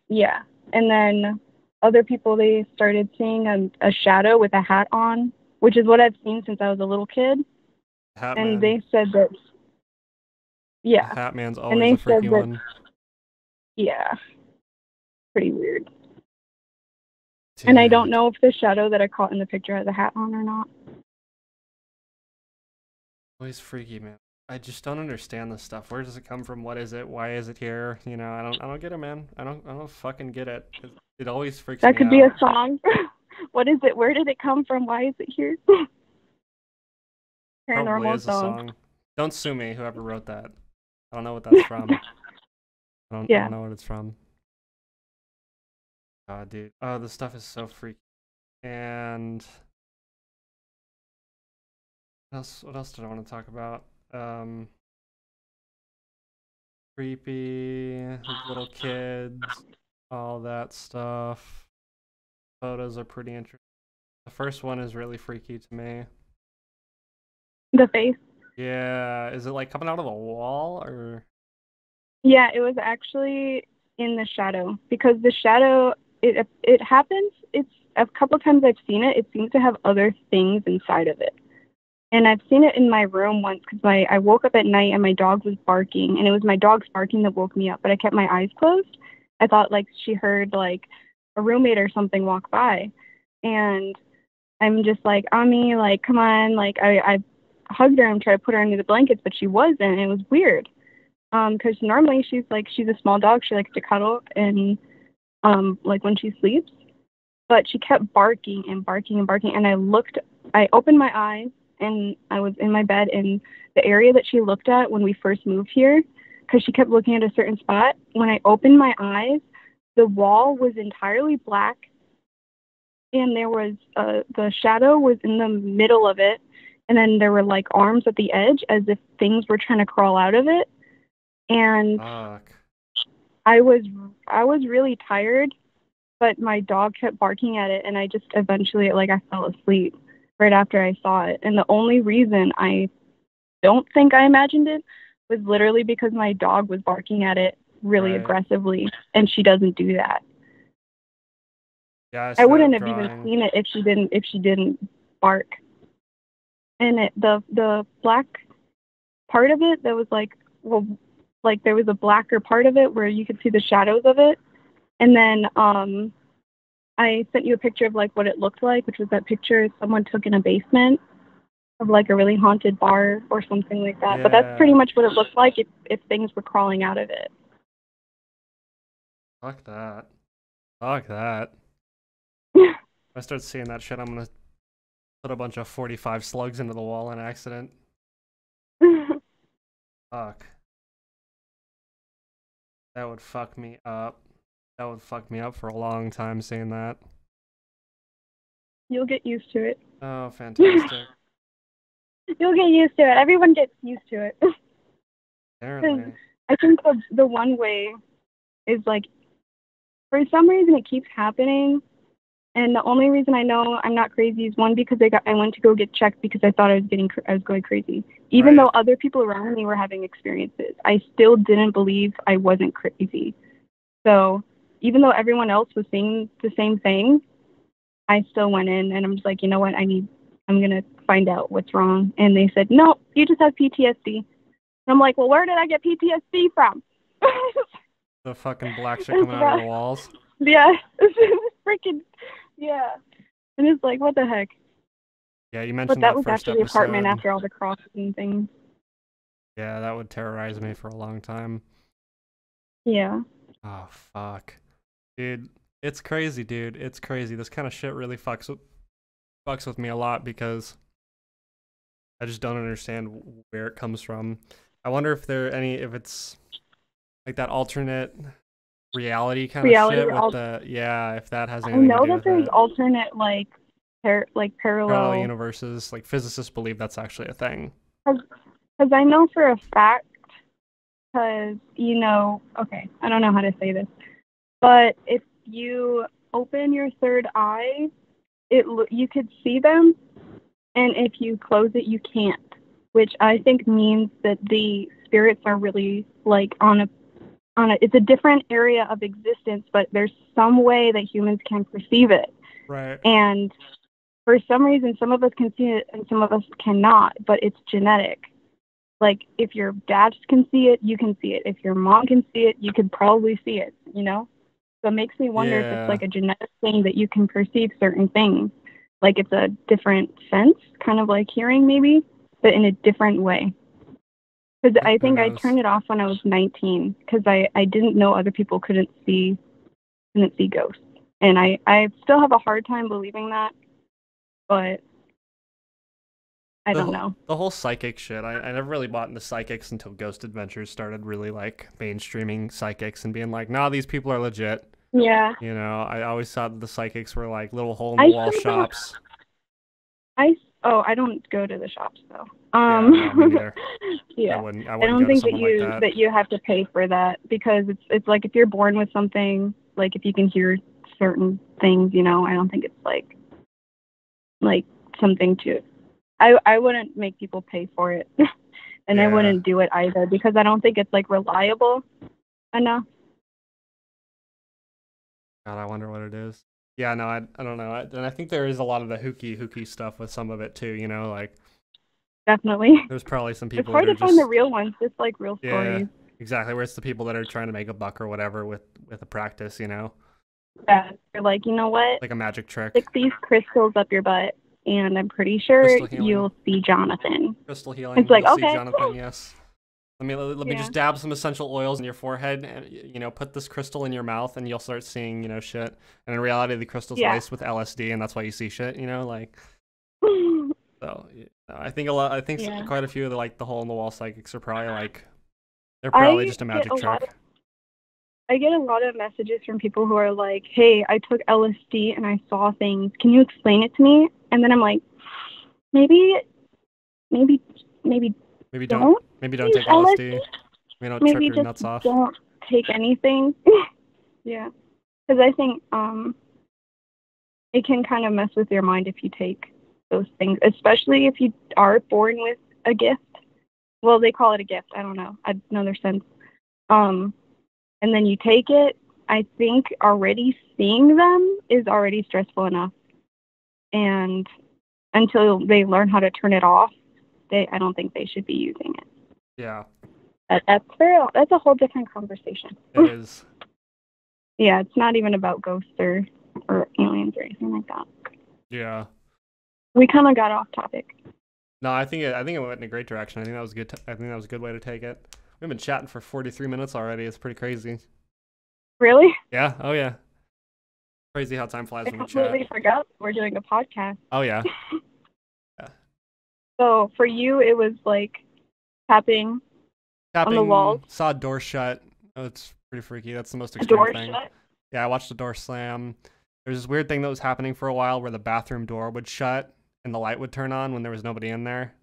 [SPEAKER 2] yeah, and then other people, they started seeing a shadow with a hat on, which is what I've seen since I was a little kid.
[SPEAKER 1] Hat
[SPEAKER 2] And
[SPEAKER 1] Man.
[SPEAKER 2] they said that, yeah,
[SPEAKER 1] Hat Man's
[SPEAKER 2] and
[SPEAKER 1] always a
[SPEAKER 2] they
[SPEAKER 1] freaky
[SPEAKER 2] said that,
[SPEAKER 1] one.
[SPEAKER 2] yeah, pretty weird. And I don't
[SPEAKER 1] Dude,
[SPEAKER 2] know if the shadow that I caught in the picture has a hat on or not.
[SPEAKER 1] always freaky, man. I just don't understand this stuff. Where does it come from? What is it? Why is it here? You know, I don't get it, man. I don't fucking get it. It always freaks
[SPEAKER 2] That
[SPEAKER 1] me
[SPEAKER 2] could be a
[SPEAKER 1] out.
[SPEAKER 2] song. What is it? Where did it come from? Why is it here?
[SPEAKER 1] Probably
[SPEAKER 2] Paranormal
[SPEAKER 1] is a
[SPEAKER 2] song.
[SPEAKER 1] song. Don't sue me, whoever wrote that. I don't know what that's from. I
[SPEAKER 2] Yeah.
[SPEAKER 1] don't know what it's from. God, dude. Oh, this stuff is so freaky. And what else did I want to talk about? Um, Creepy, little kids, all that stuff. Photos are pretty interesting. The first one is really freaky to me.
[SPEAKER 2] The face.
[SPEAKER 1] Yeah, is it like coming out of the wall or?
[SPEAKER 2] Yeah, it was actually in the shadow because the shadow, it happens. It's a couple times I've seen it. It seems to have other things inside of it. And I've seen it in my room once because I woke up at night and my dog was barking, and it was my dog's barking that woke me up. But I kept my eyes closed. I thought like she heard like a roommate or something walk by, and I'm just like, Ami, like, come on, like I hugged her and tried to put her under the blankets, but she wasn't. And it was weird. Because normally she's a small dog. She likes to cuddle and like when she sleeps. But she kept barking and barking and barking, and I opened my eyes, and I was in my bed, and the area that she looked at when we first moved here, because she kept looking at a certain spot. When I opened my eyes, the wall was entirely black, and there was the shadow was in the middle of it, and then there were like arms at the edge as if things were trying to crawl out of it. And
[SPEAKER 1] Fuck.
[SPEAKER 2] I was I was really tired, but my dog kept barking at it, and I just eventually like I fell asleep right after I saw it. And the only reason I don't think I imagined it was literally because my dog was barking at it really
[SPEAKER 1] Right.
[SPEAKER 2] aggressively, and she doesn't do that.
[SPEAKER 1] Yeah, I
[SPEAKER 2] I
[SPEAKER 1] see
[SPEAKER 2] wouldn't
[SPEAKER 1] that
[SPEAKER 2] have even
[SPEAKER 1] drawing.
[SPEAKER 2] seen it if she didn't bark. And the black part of it that was like, well, like there was a blacker part of it where you could see the shadows of it. And then I sent you a picture of like what it looked like, which was that picture someone took in a basement of like a really haunted bar or something like that. But that's pretty
[SPEAKER 1] Yeah.
[SPEAKER 2] much what it looked like if things were crawling out of it.
[SPEAKER 1] Fuck that. Fuck that. If I start seeing that shit, I'm gonna put a bunch of 45 slugs into the wall in accident. Fuck. That would fuck me up. That would fuck me up for a long time seeing that.
[SPEAKER 2] You'll get used to it.
[SPEAKER 1] Oh, fantastic.
[SPEAKER 2] You'll get used to it. Everyone gets used to it. 'Cause
[SPEAKER 1] Apparently.
[SPEAKER 2] I think the one way is like, for some reason it keeps happening, and the only reason I know I'm not crazy is one, because I went to go get checked because I thought I was going crazy. Even
[SPEAKER 1] Right.
[SPEAKER 2] though other people around me were having experiences, I still didn't believe I wasn't crazy. So even though everyone else was saying the same thing, I still went in and I'm just like, you know what, I'm gonna find out what's wrong. And they said, no, you just have PTSD. And I'm like, well, where did I get PTSD from?
[SPEAKER 1] The fucking black shit coming out of your walls.
[SPEAKER 2] Yeah, it's freaking, yeah. And it's like, what the heck?
[SPEAKER 1] Yeah, you
[SPEAKER 2] But
[SPEAKER 1] mentioned
[SPEAKER 2] that
[SPEAKER 1] that
[SPEAKER 2] was
[SPEAKER 1] first
[SPEAKER 2] after the apartment,
[SPEAKER 1] episode.
[SPEAKER 2] after all the crosses and things.
[SPEAKER 1] Yeah, that would terrorize me for a long time.
[SPEAKER 2] Yeah.
[SPEAKER 1] Oh, fuck. Dude, it's crazy, dude. It's crazy. This kind of shit really fucks with me a lot because I just don't understand where it comes from. I wonder if it's like that alternate reality kind of
[SPEAKER 2] Reality.
[SPEAKER 1] shit with if that has
[SPEAKER 2] I
[SPEAKER 1] anything to
[SPEAKER 2] know
[SPEAKER 1] do
[SPEAKER 2] that
[SPEAKER 1] with
[SPEAKER 2] there's
[SPEAKER 1] it.
[SPEAKER 2] alternate, like
[SPEAKER 1] Parallel
[SPEAKER 2] parallel.
[SPEAKER 1] universes, like physicists believe that's actually a thing.
[SPEAKER 2] Because I know for a fact, because, okay, I don't know how to say this, but if you open your third eye, you could see them, and if you close it, you can't, which I think means that the spirits are really like it's a different area of existence, but there's some way that humans can perceive it.
[SPEAKER 1] Right.
[SPEAKER 2] And for some reason, some of us can see it and some of us cannot, but it's genetic. Like, if your dad can see it, you can see it. If your mom can see it, you could probably see it, So it makes me wonder if it's like a genetic thing that you can perceive certain things. Like, it's a different sense, kind of like hearing maybe, but in a different way. Because I think I turned it off when I was 19 because I didn't know other people couldn't see ghosts. And I still have a hard time believing that, but I don't know.
[SPEAKER 1] The whole psychic shit, I never really bought into psychics until Ghost Adventures started really like mainstreaming psychics and being like, nah, these people are legit.
[SPEAKER 2] Yeah.
[SPEAKER 1] I always thought that the psychics were like little hole-in-the-wall shops.
[SPEAKER 2] I don't go to the shops though.
[SPEAKER 1] Yeah, no, me neither.
[SPEAKER 2] Yeah.
[SPEAKER 1] I wouldn't
[SPEAKER 2] don't
[SPEAKER 1] go
[SPEAKER 2] think
[SPEAKER 1] to like
[SPEAKER 2] that you have to pay for that, because it's like if you're born with something, like if you can hear certain things, I don't think it's like something to. I wouldn't make people pay for it, and I wouldn't do it either because I don't think it's like reliable enough.
[SPEAKER 1] God, I wonder what it is. Yeah, no, I don't know. And I think there is a lot of the hooky stuff with some of it too, like.
[SPEAKER 2] Definitely.
[SPEAKER 1] There's probably some people
[SPEAKER 2] it's hard to find the real ones, just like real stories.
[SPEAKER 1] Yeah, exactly. Where it's the people that are trying to make a buck or whatever with a practice,
[SPEAKER 2] Yeah, they're like, you know what?
[SPEAKER 1] Like a magic trick.
[SPEAKER 2] Stick these crystals up your butt, and I'm pretty sure you'll see Jonathan.
[SPEAKER 1] Crystal healing.
[SPEAKER 2] It's like,
[SPEAKER 1] you'll
[SPEAKER 2] okay,
[SPEAKER 1] see Jonathan,
[SPEAKER 2] cool.
[SPEAKER 1] Yes. Let me just dab some essential oils in your forehead and, put this crystal in your mouth and you'll start seeing, shit. And in reality, the crystal's laced with LSD and that's why you see shit, like. So, I think quite a few of the hole-in-the-wall psychics are probably like, they're probably just a magic trick.
[SPEAKER 2] I get a lot of messages from people who are like, hey, I took LSD and I saw things. Can you explain it to me? And then I'm like, maybe don't
[SPEAKER 1] take LSD. Don't trip your nuts off.
[SPEAKER 2] Don't take anything. Yeah. Because I think it can kind of mess with your mind if you take those things, especially if you are born with a gift. Well, they call it a gift. I don't know. Another sense. And then you take it. I think already seeing them is already stressful enough. And until they learn how to turn it off, I don't think they should be using it.
[SPEAKER 1] Yeah.
[SPEAKER 2] That's a whole different conversation.
[SPEAKER 1] It is.
[SPEAKER 2] Yeah, it's not even about ghosts or aliens or anything like that.
[SPEAKER 1] Yeah.
[SPEAKER 2] We kind of got off topic.
[SPEAKER 1] No, I think it went in a great direction. I think that was good. I think that was a good way to take it. We've been chatting for 43 minutes already. It's pretty crazy.
[SPEAKER 2] Really?
[SPEAKER 1] Yeah. Oh yeah. Crazy how time flies when we chat. I
[SPEAKER 2] completely forgot we're doing a podcast.
[SPEAKER 1] Oh yeah. Yeah.
[SPEAKER 2] So for you, it was like tapping on the walls.
[SPEAKER 1] Saw a door shut. Oh, it's pretty freaky. That's the most extreme thing. Shut? Yeah, I watched the door slam. There's this weird thing that was happening for a while where the bathroom door would shut and the light would turn on when there was nobody in there.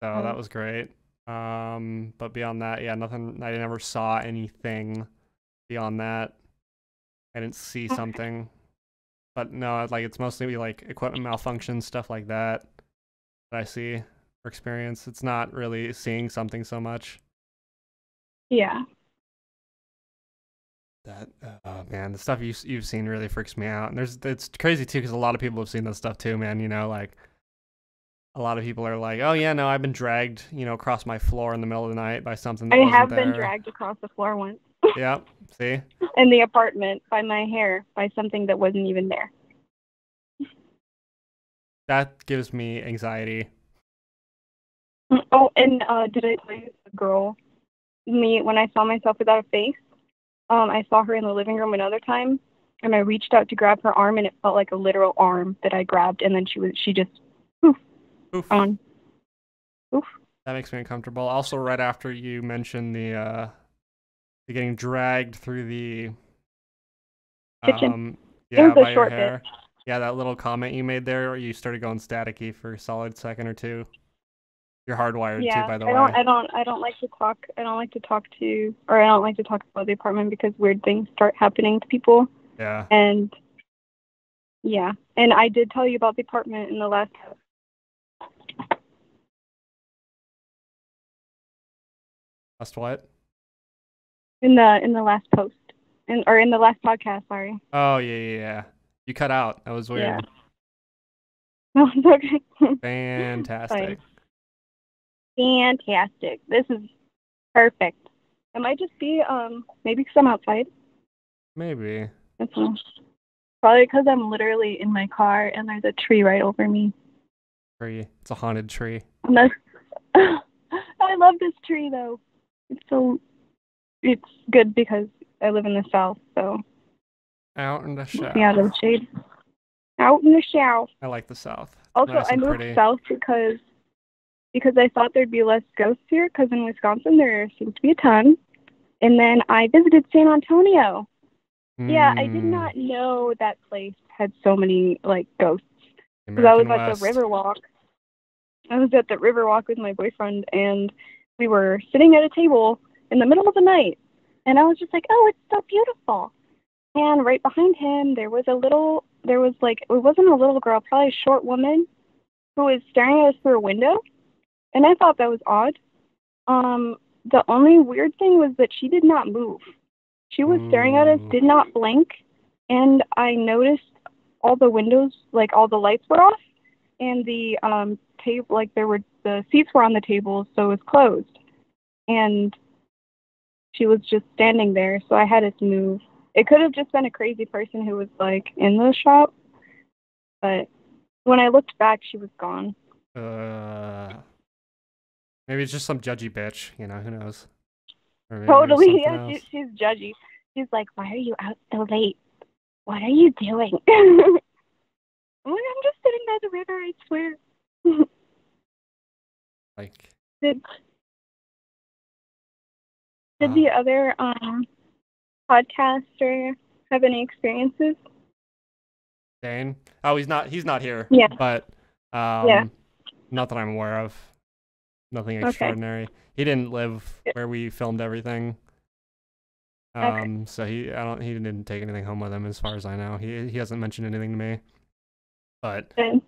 [SPEAKER 1] So that was great. But beyond that, yeah, nothing. I never saw anything beyond that. I didn't see something. But no, like it's mostly like equipment malfunction, stuff like that I see or experience. It's not really seeing something so much.
[SPEAKER 2] Yeah.
[SPEAKER 1] That man, the stuff you've seen really freaks me out. And it's crazy too because a lot of people have seen this stuff too, man. You know, like a lot of people are like, "Oh yeah, no, I've been dragged, across my floor in the middle of the night by something that
[SPEAKER 2] I
[SPEAKER 1] wasn't
[SPEAKER 2] have
[SPEAKER 1] there."
[SPEAKER 2] been dragged across the floor once.
[SPEAKER 1] Yep. See?
[SPEAKER 2] In the apartment by my hair by something that wasn't even there.
[SPEAKER 1] That gives me anxiety.
[SPEAKER 2] Oh, and did I tell you the girl? When I saw myself without a face, I saw her in the living room another time, and I reached out to grab her arm, and it felt like a literal arm that I grabbed, and then she just poof,
[SPEAKER 1] Oof.
[SPEAKER 2] on. Oof.
[SPEAKER 1] That makes me uncomfortable. Also, right after you mentioned the getting dragged through the
[SPEAKER 2] Kitchen.
[SPEAKER 1] yeah,
[SPEAKER 2] It was
[SPEAKER 1] by
[SPEAKER 2] a
[SPEAKER 1] your
[SPEAKER 2] short
[SPEAKER 1] hair.
[SPEAKER 2] bit.
[SPEAKER 1] Yeah, that little comment you made there, you started going staticky for a solid second or two. You're hardwired too,
[SPEAKER 2] Yeah,
[SPEAKER 1] by the way.
[SPEAKER 2] I don't like to talk. I don't like to talk about the apartment because weird things start happening to people.
[SPEAKER 1] Yeah.
[SPEAKER 2] And yeah, and I did tell you about the apartment in the last.
[SPEAKER 1] Last what?
[SPEAKER 2] In the last post, in the last podcast. Sorry.
[SPEAKER 1] Oh yeah. You cut out. That was weird.
[SPEAKER 2] Yeah. No, it's okay.
[SPEAKER 1] Fantastic.
[SPEAKER 2] Fantastic. This is perfect. It might just be maybe because I'm outside.
[SPEAKER 1] Maybe.
[SPEAKER 2] That's all. Probably because I'm literally in my car and there's a tree right over me.
[SPEAKER 1] Tree. It's a haunted tree.
[SPEAKER 2] I love this tree though. It's good because I live in the south, so
[SPEAKER 1] Out in the south.
[SPEAKER 2] yeah, the shade. Out in the south.
[SPEAKER 1] I like the south. It's
[SPEAKER 2] Also,
[SPEAKER 1] nice
[SPEAKER 2] I
[SPEAKER 1] and
[SPEAKER 2] moved
[SPEAKER 1] pretty.
[SPEAKER 2] south because I thought there'd be less ghosts here. Because in Wisconsin there seems to be a ton. And then I visited San Antonio. Yeah, I did not know that place had so many like ghosts. Because I was
[SPEAKER 1] American
[SPEAKER 2] at
[SPEAKER 1] West.
[SPEAKER 2] the Riverwalk. I was at the Riverwalk with my boyfriend, and we were sitting at a table in the middle of the night. And I was just like, oh, it's so beautiful. And right behind him, it wasn't a little girl, probably a short woman, who was staring at us through a window. And I thought that was odd. The only weird thing was that she did not move. She was staring at us, did not blink, and I noticed all the windows, like all the lights were off, and the table, like the seats were on the table, so it was closed. And she was just standing there, so I had to move. It could have just been a crazy person who was like in the shop, but when I looked back, she was gone.
[SPEAKER 1] Maybe it's just some judgy bitch. Who knows?
[SPEAKER 2] Totally, yeah. She's judgy. She's like, "Why are you out so late? What are you doing?" I'm like, "I'm just sitting by the river. I swear."
[SPEAKER 1] Like.
[SPEAKER 2] Did the other podcaster have any experiences?
[SPEAKER 1] Dane? Oh, he's not here.
[SPEAKER 2] Yeah.
[SPEAKER 1] But
[SPEAKER 2] yeah.
[SPEAKER 1] Not that I'm aware of. Nothing extraordinary. Okay. He didn't live where we filmed everything. So he didn't take anything home with him as far as I know. He hasn't mentioned anything to me. But it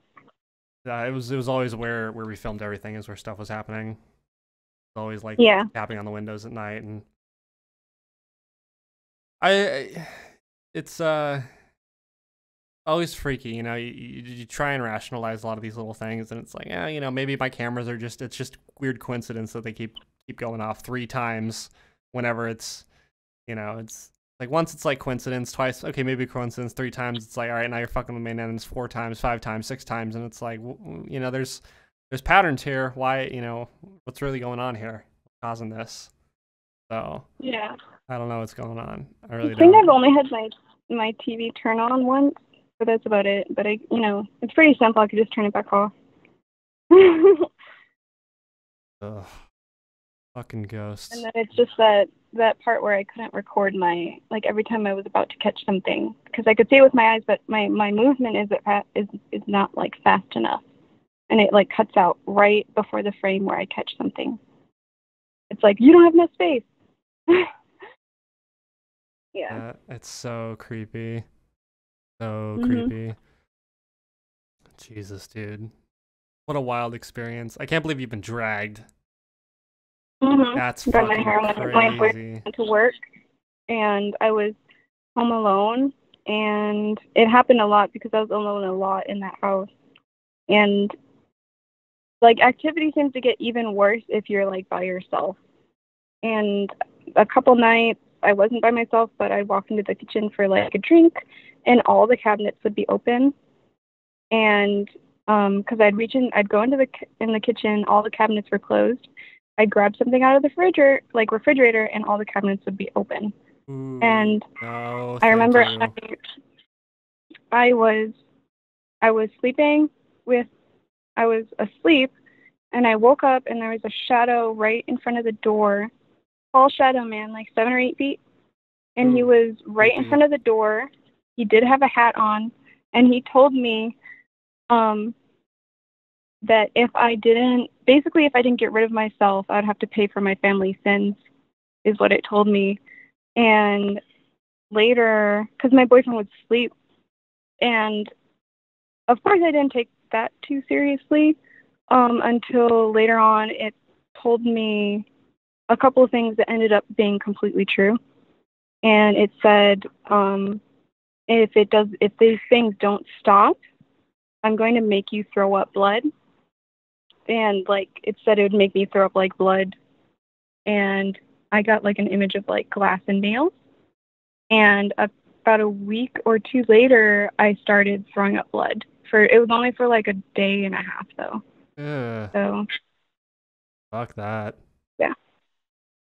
[SPEAKER 1] was always where we filmed everything is where stuff was happening. It was always like tapping on the windows at night, and it's always freaky, you try and rationalize a lot of these little things, and it's like, maybe my cameras are it's just weird coincidence that they keep going off 3 times whenever it's, it's like once it's like coincidence, twice, okay, maybe coincidence, 3 times, it's like, all right, now you're fucking with me, and then it's 4 times, 5 times, 6 times, and it's like, there's patterns here. Why, what's really going on here? What's causing this? So
[SPEAKER 2] yeah,
[SPEAKER 1] I don't know what's going on. I really
[SPEAKER 2] think
[SPEAKER 1] don't.
[SPEAKER 2] I've only had my TV turn on once. But that's about it. But it's pretty simple. I could just turn it back off.
[SPEAKER 1] Ugh. Fucking ghosts.
[SPEAKER 2] And then it's just that that part where I couldn't record my, like, every time I was about to catch something, because I could see it with my eyes, but my movement is not like fast enough, and it like cuts out right before the frame where I catch something. It's like you don't have enough space. Yeah.
[SPEAKER 1] It's so creepy. So
[SPEAKER 2] Mhm.
[SPEAKER 1] creepy. Jesus, dude. What a wild experience. I can't believe you've been dragged.
[SPEAKER 2] Mhm.
[SPEAKER 1] That's
[SPEAKER 2] Got my
[SPEAKER 1] fucking
[SPEAKER 2] hair when my boyfriend
[SPEAKER 1] crazy.
[SPEAKER 2] went to work, and I was home alone, and it happened a lot because I was alone a lot in that house. And like activity seems to get even worse if you're like by yourself. And a couple nights I wasn't by myself, but I'd walk into the kitchen for like a drink, and all the cabinets would be open. And because I'd go into the kitchen, all the cabinets were closed. I'd grab something out of the refrigerator, and all the cabinets would be open.
[SPEAKER 1] Ooh,
[SPEAKER 2] And
[SPEAKER 1] no,
[SPEAKER 2] I
[SPEAKER 1] thank
[SPEAKER 2] remember
[SPEAKER 1] you.
[SPEAKER 2] I was I was sleeping with I was asleep, and I woke up, and there was a shadow right in front of the door, tall shadow man, like 7 or 8 feet, and he
[SPEAKER 1] Ooh,
[SPEAKER 2] was right in
[SPEAKER 1] creepy.
[SPEAKER 2] front of the door. He did have a hat on, and he told me um, that if I didn't get rid of myself, I'd have to pay for my family's sins, is what it told me. And later, because my boyfriend would sleep, and of course I didn't take that too seriously until later on. It told me a couple of things that ended up being completely true. And it said, if these things don't stop, I'm going to make you throw up blood. And like it said, it would make me throw up like blood. And I got like an image of like glass and nails. And about a week or two later, I started throwing up blood. It was only for like a day and a half though.
[SPEAKER 1] Ugh,
[SPEAKER 2] So
[SPEAKER 1] fuck that.
[SPEAKER 2] yeah.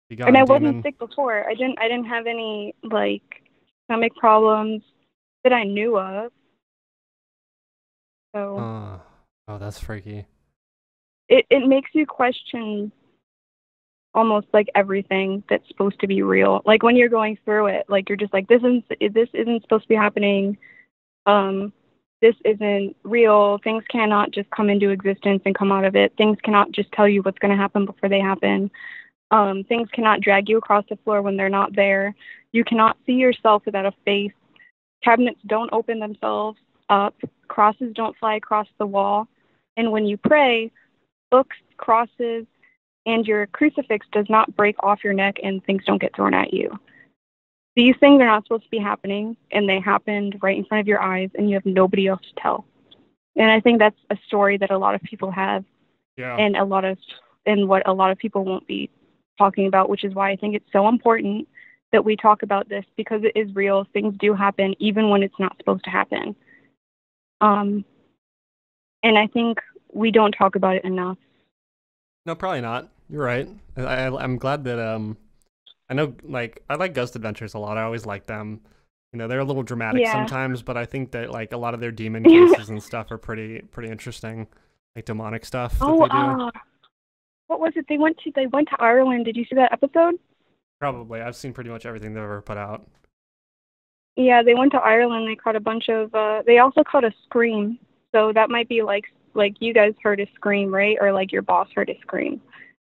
[SPEAKER 1] Be
[SPEAKER 2] And
[SPEAKER 1] gone,
[SPEAKER 2] I wasn't
[SPEAKER 1] demon.
[SPEAKER 2] sick before. I didn't have any like stomach problems that I knew of. So
[SPEAKER 1] Oh, oh, that's freaky.
[SPEAKER 2] it makes you question almost like everything that's supposed to be real. Like when you're going through it, like you're just like this isn't supposed to be happening. Um, this isn't real. Things cannot just come into existence and come out of it. Things cannot just tell you what's going to happen before they happen. Things cannot drag you across the floor when they're not there. You cannot see yourself without a face. Cabinets don't open themselves up. Crosses don't fly across the wall. And when you pray, books, crosses, and your crucifix does not break off your neck and things don't get thrown at you. These things are not supposed to be happening, and they happened right in front of your eyes, and you have nobody else to tell. And I think that's a story that a lot of people have,
[SPEAKER 1] Yeah.
[SPEAKER 2] and what a lot of people won't be talking about, which is why I think it's so important that we talk about this, because it is real. Things do happen even when it's not supposed to happen. Um, and I think we don't talk about it enough.
[SPEAKER 1] No, probably not. You're right. I'm glad that I know, like, I like Ghost Adventures a lot. I always like them. You know, they're a little dramatic
[SPEAKER 2] Yeah.
[SPEAKER 1] sometimes, but I think that like a lot of their demon cases and stuff are pretty interesting, like demonic stuff that
[SPEAKER 2] Oh,
[SPEAKER 1] they do.
[SPEAKER 2] what was it? They went to Ireland. Did you see that episode?
[SPEAKER 1] Probably, I've seen pretty much everything they've ever put out.
[SPEAKER 2] Yeah, they went to Ireland. They caught a bunch of. They also caught a scream. So that might be like you guys heard a scream, right? Or like your boss heard a scream,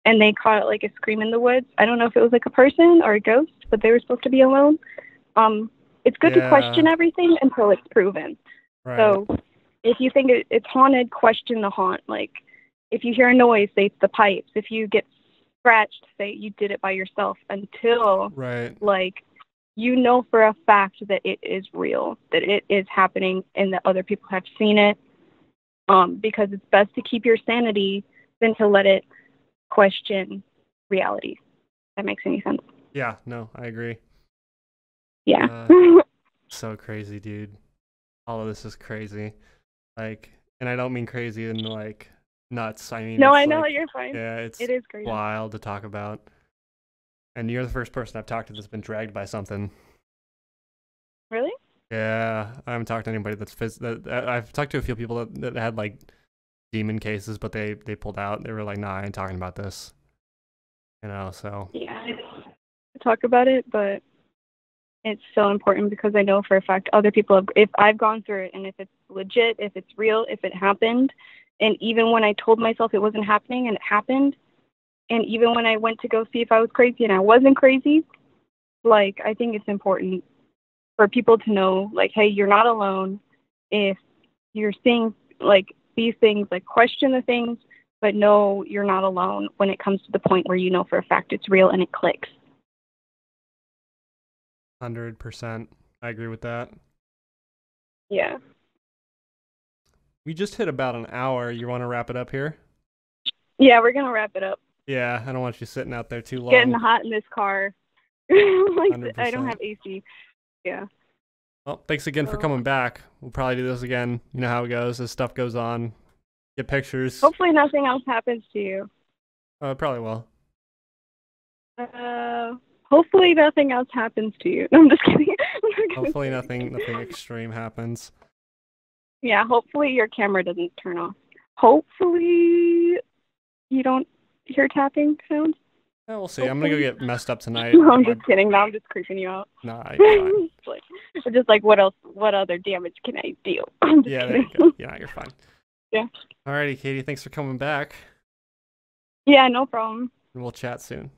[SPEAKER 2] and they caught like a scream in the woods. I don't know if it was like a person or a ghost, but they were supposed to be alone. It's good to question
[SPEAKER 1] Yeah,
[SPEAKER 2] everything until it's proven.
[SPEAKER 1] right.
[SPEAKER 2] So if you think it's haunted, question the haunt. Like if you hear a noise, say it's the pipes. If you get scratched, say you did it by yourself, until
[SPEAKER 1] Right.
[SPEAKER 2] like you know for a fact that it is real, that it is happening, and that other people have seen it. Because it's best to keep your sanity than to let it question reality. If that makes any sense.
[SPEAKER 1] Yeah, no, I agree.
[SPEAKER 2] Yeah.
[SPEAKER 1] Uh, so crazy, dude. All of this is crazy. Like, and I don't mean crazy in like nuts. I mean
[SPEAKER 2] No,
[SPEAKER 1] it's
[SPEAKER 2] I know
[SPEAKER 1] like,
[SPEAKER 2] you're fine.
[SPEAKER 1] yeah, it's
[SPEAKER 2] It is crazy.
[SPEAKER 1] wild to talk about. And you're the first person I've talked to that's been dragged by something.
[SPEAKER 2] Really?
[SPEAKER 1] Yeah, I haven't talked to anybody I've talked to a few people that had like demon cases, but they pulled out. They were like, "Nah, I ain't talking about this." You know, so
[SPEAKER 2] Yeah. talk about it, but it's so important because I know for a fact other people have, if I've gone through it and if it's legit, if it's real, if it happened, and even when I told myself it wasn't happening and it happened, and even when I went to go see if I was crazy and I wasn't crazy, like, I think it's important for people to know, like, hey, you're not alone. If you're seeing, like, these things, like, question the things, but no, you're not alone when it comes to the point where you know for a fact it's real and it clicks.
[SPEAKER 1] 100%. I agree with that.
[SPEAKER 2] Yeah.
[SPEAKER 1] We just hit about an hour. You want to wrap it up here?
[SPEAKER 2] Yeah, we're going to wrap it up.
[SPEAKER 1] Yeah, I don't want you sitting out there too long.
[SPEAKER 2] Getting hot in this car. Like,
[SPEAKER 1] 100%.
[SPEAKER 2] I don't have AC. Yeah.
[SPEAKER 1] Well, thanks again for coming back. We'll probably do this again. You know how it goes as stuff goes on. Get pictures.
[SPEAKER 2] Hopefully nothing else happens to you.
[SPEAKER 1] It probably will.
[SPEAKER 2] Hopefully nothing else happens to you. No, I'm just kidding.
[SPEAKER 1] Hopefully nothing extreme happens.
[SPEAKER 2] Yeah, hopefully your camera doesn't turn off. Hopefully you don't hear tapping sounds.
[SPEAKER 1] Yeah, we'll see. I'm gonna go get messed up tonight.
[SPEAKER 2] No, I'm just kidding. No, I'm just creeping you out.
[SPEAKER 1] Nah, you're fine.
[SPEAKER 2] Just like, what else? What other damage can I do? I'm just
[SPEAKER 1] Yeah,
[SPEAKER 2] kidding.
[SPEAKER 1] there you go. Yeah, you're fine.
[SPEAKER 2] Yeah.
[SPEAKER 1] Alrighty, Katie. Thanks for coming back.
[SPEAKER 2] Yeah, no problem.
[SPEAKER 1] And we'll chat soon.